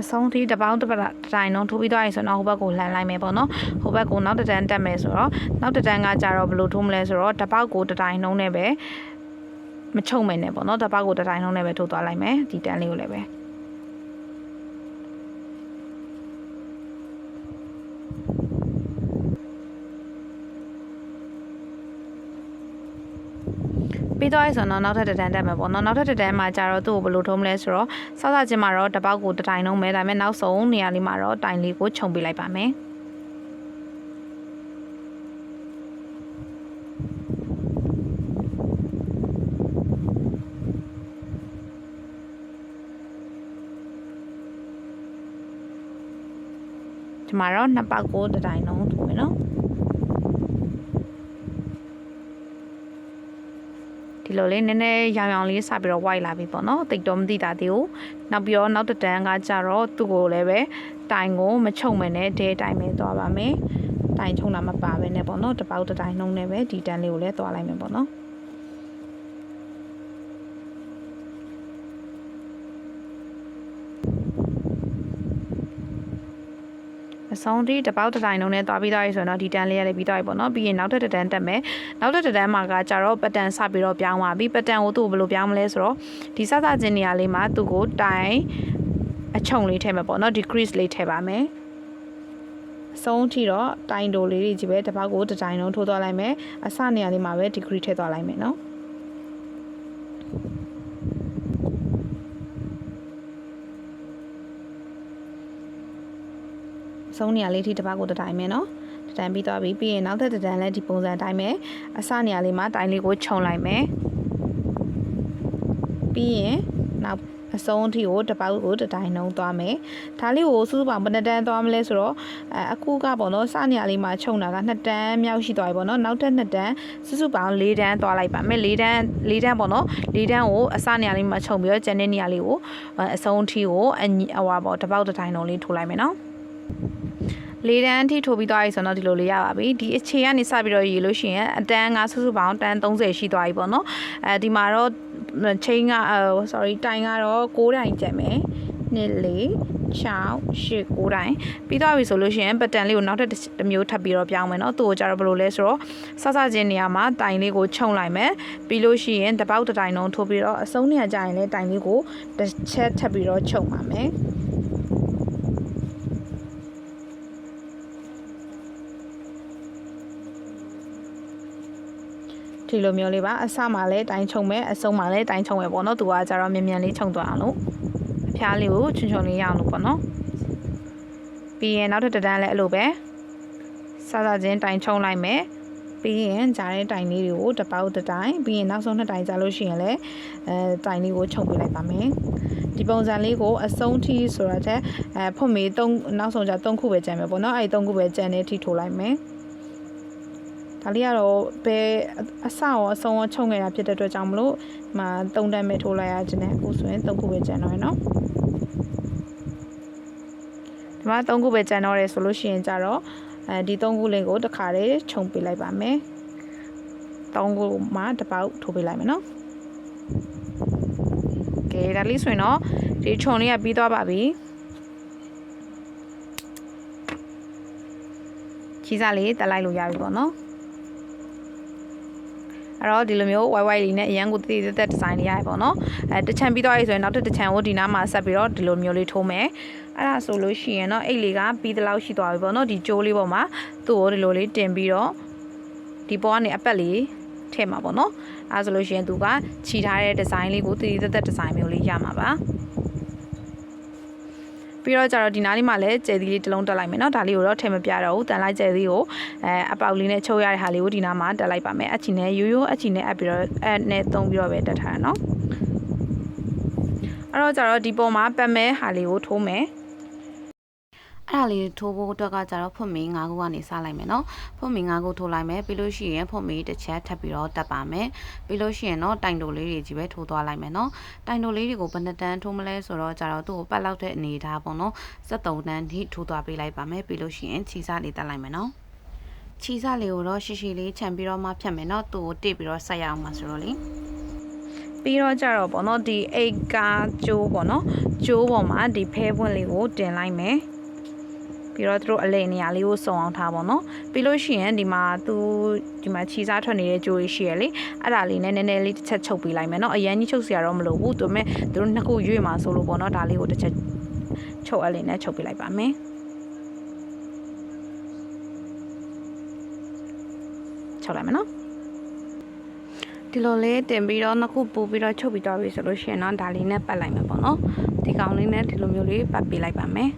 အဆုံးထိတစ်ပေါင်းတစ်တိုင်လုံးထိုးပြီးသွားပြီဆိုတော့ဟိုဘက်ကိုလှန်လိုက်မယ်ပေါ့နော်ဟိုဘက်ကိုနောက်တစ်တန်းတက်မယ်ဆိုတော့နောက်တစ်တန်းကကြတော့ဘယ်လိုထိုးမလဲဆိုတော့တစ်ပေါက်ကိုတစ်တိုင်လုံးနဲ့ပဲမချုပ်မယ်နဲ့ပေါ့နော်တစ်ပေါက်ကိုတစ်တိုင်လုံးနဲ့ပဲထိုးသွားလိုက်မယ်ဒီတန်းလေးကိုလည်းပဲပြီးတော့ဆိုတော့နောက်ထပ်တစ်တန်းတက်မယ်ပေါ့နော်နောက်ထပ်တစ်တန်းမှာကျတော့သူ့ကိုဘယ်လိုထုံးမလဲဆိုတော့စောစောချင်းမှာတော့တစ်ပေါက်ကိုတစ်တိုင်လုံးပဲဒါပေမဲ့နောက်ဆုံးနေရာလေးမှာတော့တိုင်လေးကိုခြုံပေးလိုက်ပါမယ်ဒီမှာတော့နှစ်ပေါက်ကိုတစ်တိုင်လုံးထုံမယ်နော်ဒီလိုလေးနည်းနည်းရောင်ရောင်လေးစပြီးတော့ white လာပြီပေါ့နော်တိတ်တော့မသိတာသေးဘူးနောက်ပြီးတော့နောက်တစ်တန်းကကြတော့သူ့ကိုလည်းပဲတိုင်ကိုမချုံမယ်နဲ့ဒဲတိုင်ပဲသွားပါမယ်တိုင်ချုံတာမပါပဲနဲ့ပေါ့နော်တစ်ပေါက်တစ်တိုင်နှုံးနဲ့ပဲဒီတန်းလေးကိုလည်းသွားလိုက်မယ်ပေါ့နော်အဆုံးထိတစ်ပေါက်တစ်တိုင်လုံးနဲ့သွားပြီးသွားပြီဆိုတော့ဒီတန်းလေးရလည်းပြီးသွားပြီပေါ့နော်ပြီးရင်နောက်ထပ်တစ်တန်းတက်မယ်နောက်ထပ်တစ်တန်းမှာကကြတော့ပတန်စပြီးတော့ပြောင်းသွားပြီပတန်ကိုသူ့ကိုဘယ်လိုပြောင်းမလဲဆိုတော့ဒီစစချင်းနေရာလေးမှာသူ့ကိုတိုင်အချုံလေးထည့်မယ်ပေါ့နော် decrease လေးထည့်ပါမယ်အဆုံးထိတော့တိုင်တိုလေးတွေကြီးပဲတစ်ပေါက်ကိုတစ်တိုင်လုံးထိုးသွားလိုက်မယ်အစနေရာလေးမှာပဲ decrease ထည့်သွားလိုက်မယ်နော်ဆုံးနေရာလေးထိတစ်ပတ်ကိုတစ်တိုင်မယ်နော်တစ်တိုင်ပြီးသွားပြီပြီးရင်နောက်ထပ်တစ်တန်းလည်းဒီပုံစံအတိုင်းပဲအစနေရာလေးမှာတိုင်လေးကိုခြုံလိုက်မယ်ပြီးရင်နောက်အဆုံးအထိကိုတစ်ပေါက်ကိုတစ်တိုင်နှုံးသွားမယ်ဒါလေးကိုစုစုပေါင်းဘယ်နှစ်တန်းသွားမလဲဆိုတော့အခုကပေါ့နော်စနေရာလေးမှာခြုံတာက2တန်းမြောက်ရှိသွားပြီပေါ့နော်နောက်ထပ်2တန်းစုစုပေါင်း4တန်းသွားလိုက်ပါမယ်4တန်းပေါ့နော်4တန်းကိုအစနေရာလေးမှာခြုံပြီးတော့ကျန်တဲ့နေရာလေးကိုအဆုံးအထိကိုဟိုပါပေါ့တစ်ပေါက်တစ်တိုင်နှုံးလေးထိုးလိုက်မယ်နော်လေးတန်းအထိထိုးပြီးသွားပြီဆိုတော့ဒီလိုလေးရပါပြီဒီအခြေကနေစပြီးတော့ရေးလို့ရှိရင်အတန်းကစုစုပေါင်းတန်း30ရှိသွားပြီပေါ့နော်ဒီမှာတော့ချိန်ကတိုင်ကတော့6တိုင်ကျန်မယ်1 4 6 8 9တိုင်ပြီးသွားပြီဆိုလို့ရှိရင်ပတန်လေးကိုနောက်ထပ်တစ်မျိုးထပ်ပြီးတော့ပြောင်းမယ်နော်သူ့ကိုကြတော့ဘယ်လိုလဲဆိုတော့စစချင်းနေရာမှာတိုင်လေးကိုခြုံလိုက်မယ်ပြီးလို့ရှိရင်တစ်ပေါက်တစ်တိုင်လုံးထိုးပြီးတော့အဆုံးနေရာကျရင်လည်းတိုင်လေးကိုတစ်ချက်ထပ်ပြီးတော့ခြုံပါမယ်ဒီလိုမျိုးလေးပါအစမှာလည်းတိုင်ချုံမယ်အဆုံးမှာလည်းတိုင်ချုံမယ်ပေါ့နော်သူကကြတော့မြန်မြန်လေးချုံသွားအောင်လို့အဖျားလေးကိုချွန်ချွန်လေးရအောင်လို့ပေါ့နော်ပြီးရင်နောက်ထပ်တစ်တန်းလည်းအဲ့လိုပဲစစချင်းတိုင်ချုံလိုက်မယ်ပြီးရင်ဂျားတဲ့တိုင်လေးတွေကိုတစ်ပေါက်တစ်တိုင်ပြီးရင်နောက်ဆုံး2တိုင်ကြာလို့ရှိရင်လည်းတိုင်လေးကိုချုံပေးလိုက်ပါမယ်ဒီပုံစံလေးကိုအဆုံးထိဆိုတော့တဲ့ဖွင့်မေးနောက်ဆုံးကြ3ခုပဲကျန်မယ်ပေါ့နော်အဲ့ဒီ3ခုပဲကျန်တဲ့အထိထိုးလိုက်မယ်ဒါလေးကတော့ဘယ်အစရောအဆုံးရောခြုံခဲ့တာဖြစ်တဲ့အတွက်ကြောင့်မလို့ဒီမှာ3တန်းပဲထိုးလိုက်ရခြင်းနဲ့အခုဆိုရင်3ခုပဲကျန်တော့ရနော်ဒီမှာ3ခုပဲကျန်တော့တယ်ဆိုလို့ရှိရင်ကြတော့ဒီ3ခုလေးကိုတစ်ခါတည်းခြုံပေးလိုက်ပါမယ်3ခုမှာတစ်ပေါက်ထိုးပေးလိုက်မယ်နော်ကဲဒါလေးဆိုရင်တော့ဒီခြုံလေးကပြီးသွားပါပြီခီးစားလေးတက်လိုက်လို့ရပြီပေါ့နော်အဲ့တော့ဒီလိုမျိုး white လေးနဲ့အရန်ကိုတည်တည်တက်ဒီဇိုင်းလေးရရပေါ့နော်တစ်ချမ်းပြီးသွားပြီဆိုရင်နောက်တစ်ချမ်းကိုဒီနားမှာဆက်ပြီးတော့ဒီလိုမျိုးလေးထိုးမယ်အဲ့ဒါဆိုလို့ရှိရင်တော့အိတ်လေးကပြီးသလောက်ရှိသွားပြီပေါ့နော်ဒီကြိုးလေးပေါ်မှာသူ့ကိုဒီလိုလေးတင်ပြီးတော့ဒီပေါ်ကနေအပတ်လေးထည့်မှာပေါ့နော်အဲ့ဒါဆိုလို့ရှိရင်သူကခြိထားတဲ့ဒီဇိုင်းလေးကိုတည်တည်တက်ဒီဇိုင်းမျိုးလေးရမှာပါ ပြီးတော့ကြတော့ဒီနားလေးမှာလည်းကျဲသီးလေးတစ်လုံးတက်လိုက်မယ်နော်ဒါလေးကိုတော့ထည့်မပြတော့ဘူးတန်လိုက်ကျဲသီးကိုအပေါက်လေးနဲ့ချုပ်ရတဲ့ဟာလေးကိုဒီနားမှာတက်လိုက်ပါမယ်အချီနဲ့ရိုးရိုးအချီနဲ့အပ်ပြီးတော့နဲ့သုံးပြီးတော့ပဲတက်ထားတာနော်အဲ့တော့ကြတော့ဒီပေါ်မှာပတ်မဲဟာလေးကိုထိုးမယ်အဲ့ဒါလေးထိုးဖို့အတွက်ကကြတော့ဖွတ်မီ9ခုကနေစလိုက်မယ်နော်ဖွတ်မီ9ခုထိုးလိုက်မယ်ပြီးလို့ရှိရင်ဖွတ်မီတစ်ချက်ထပ်ပြီးတော့တက်ပါမယ်ပြီးလို့ရှိရင်တော့တိုင်တိုလေးတွေကြီးပဲထိုးသွားလိုက်မယ်နော်တိုင်တိုလေးတွေကိုဘယ်နှစ်တန်းထိုးမလဲဆိုတော့ကြတော့သူ့ကိုပတ်လောက်တဲ့အနေထားပေါ့နော်73တန်းထိထိုးသွားပေးလိုက်ပါမယ်ပြီးလို့ရှိရင်ခြေစားလေးတက်လိုက်မယ်နော်ခြေစားလေးကိုတော့ရှိရှိလေးခြံပြီးတော့မှဖြတ်မယ်နော်သူ့ကိုတိတ်ပြီးတော့ဆက်ရအောင်ပါဆိုတော့လေပြီးတော့ကြတော့ပေါ့နော်ဒီအိတ်ကားကျိုးပေါ့နော်ကျိုးပေါ်မှာဒီဖဲပွင့်လေးကိုတင်လိုက်မယ်ပြီးတော့သူတို့အလဲနေရာလေးကိုစုံအောင်ထားပါတော့ပြီးလို့ရှိရင်ဒီမှာခြေစားထွက်နေတဲ့ကြိုးလေးရှိရလေအဲ့ဒါလေးနဲ့နည်းနည်းလေးတစ်ချက်ချုပ်ပေးလိုက်မယ်เนาะအရင်ကြီးချုပ်စရာတော့မလိုဘူးသူမဲ့သူတို့နှစ်ခုရွေ့မှာဆိုလို့ပေါ့เนาะဒါလေးကိုတစ်ချက်ချုပ်အလေးနဲ့ချုပ်ပေးလိုက်ပါမယ်ချုပ်လိုက်မယ်เนาะဒီလိုလေးတင်ပြီးတော့နှစ်ခုပို့ပြီးတော့ချုပ်ပြီးတော့ပြီဆိုလို့ရှိရင်တော့ဒါလေးနဲ့ပတ်လိုက်မယ်ပေါ့เนาะဒီကောင်လေးနဲ့ဒီလိုမျိုးလေးပတ်ပေးလိုက်ပါမယ်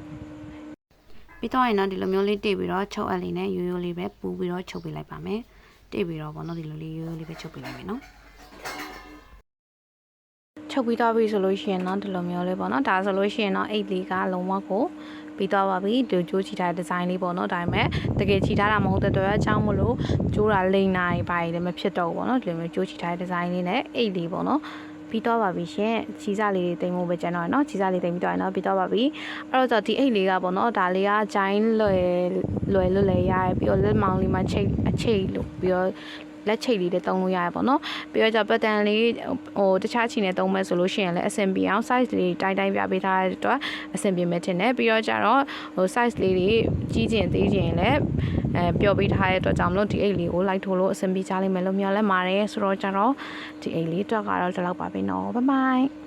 ပြီးတော့ရင်တော့ဒီလိုမျိုးလေးတိတ်ပြီးတော့ချုပ်အပ်လေးနဲ့ရိုးရိုးလေးပဲပူပြီးတော့ချုပ်ပေးလိုက်ပါမယ်တိတ်ပြီးတော့ပေါ့နော်ဒီလိုလေးရိုးရိုးလေးပဲချုပ်ပေးလိုက်မယ်နော်ချုပ်ပြီးတော့ပြီဆိုလို့ရှိရင်တော့ဒီလိုမျိုးလေးပေါ့နော်ဒါဆိုလို့ရှိရင်တော့အိတ်လေးကလုံးဝကိုပြီးတော့ပါပြီဒီကြိုးချီထားတဲ့ဒီဇိုင်းလေးပေါ့နော်ဒါပေမဲ့တကယ်ချီထားတာမဟုတ်တဲ့အတွက်အချောင်းမလို့ကြိုးတာလိမ့်နိုင်ပါရင်လည်းမဖြစ်တော့ဘူးပေါ့နော်ဒီလိုမျိုးကြိုးချီထားတဲ့ဒီဇိုင်းလေးနဲ့အိတ်လေးပေါ့နော်ပြီးတော့ပါပြီရှင်ခြေစားလေးတွေတင်ဖို့ပဲကျန်တော့ရနော်ခြေစားလေးတင်ပြီးတော့ရနော်ပြီးတော့ပါပြီအဲ့တော့ဒီအိတ်လေးကပေါ့နော်ဒါလေးကဂျိုင်းလွယ်လဲရတယ်ပြီးတော့လက်မောင်းလေးမှာချိတ်လို့ပြီးတော့လက်ချိတ်လေးတွေတုံးလို့ရတယ်ပေါ့နော်ပြီးတော့ပတ်တန်လေးတခြားချီနဲ့တုံးမဲ့ဆိုလို့ရှိရင်လည်းအဆင်ပြေအောင် size လေးတိုင်းပြပေးထားတဲ့အတွက်အဆင်ပြေမဲ့ထင်တယ်ပြီးတော့ကြတော့size လေးတွေကြီးကျင်သေးကျင်လည်းပျော်ပေးထားတဲ့အတွက်ကြောင့်မလို့ဒီအိတ်လေးကိုလိုက်ထိုးလို့အဆင်ပြေကြလိမ့်မယ်လို့မျှော်လင့်ပါတယ်ဆိုတော့ကြတော့ဒီအိတ်လေးတော့ကတော့ဒီလောက်ပါပဲနော်ဘိုင်ဘိုင်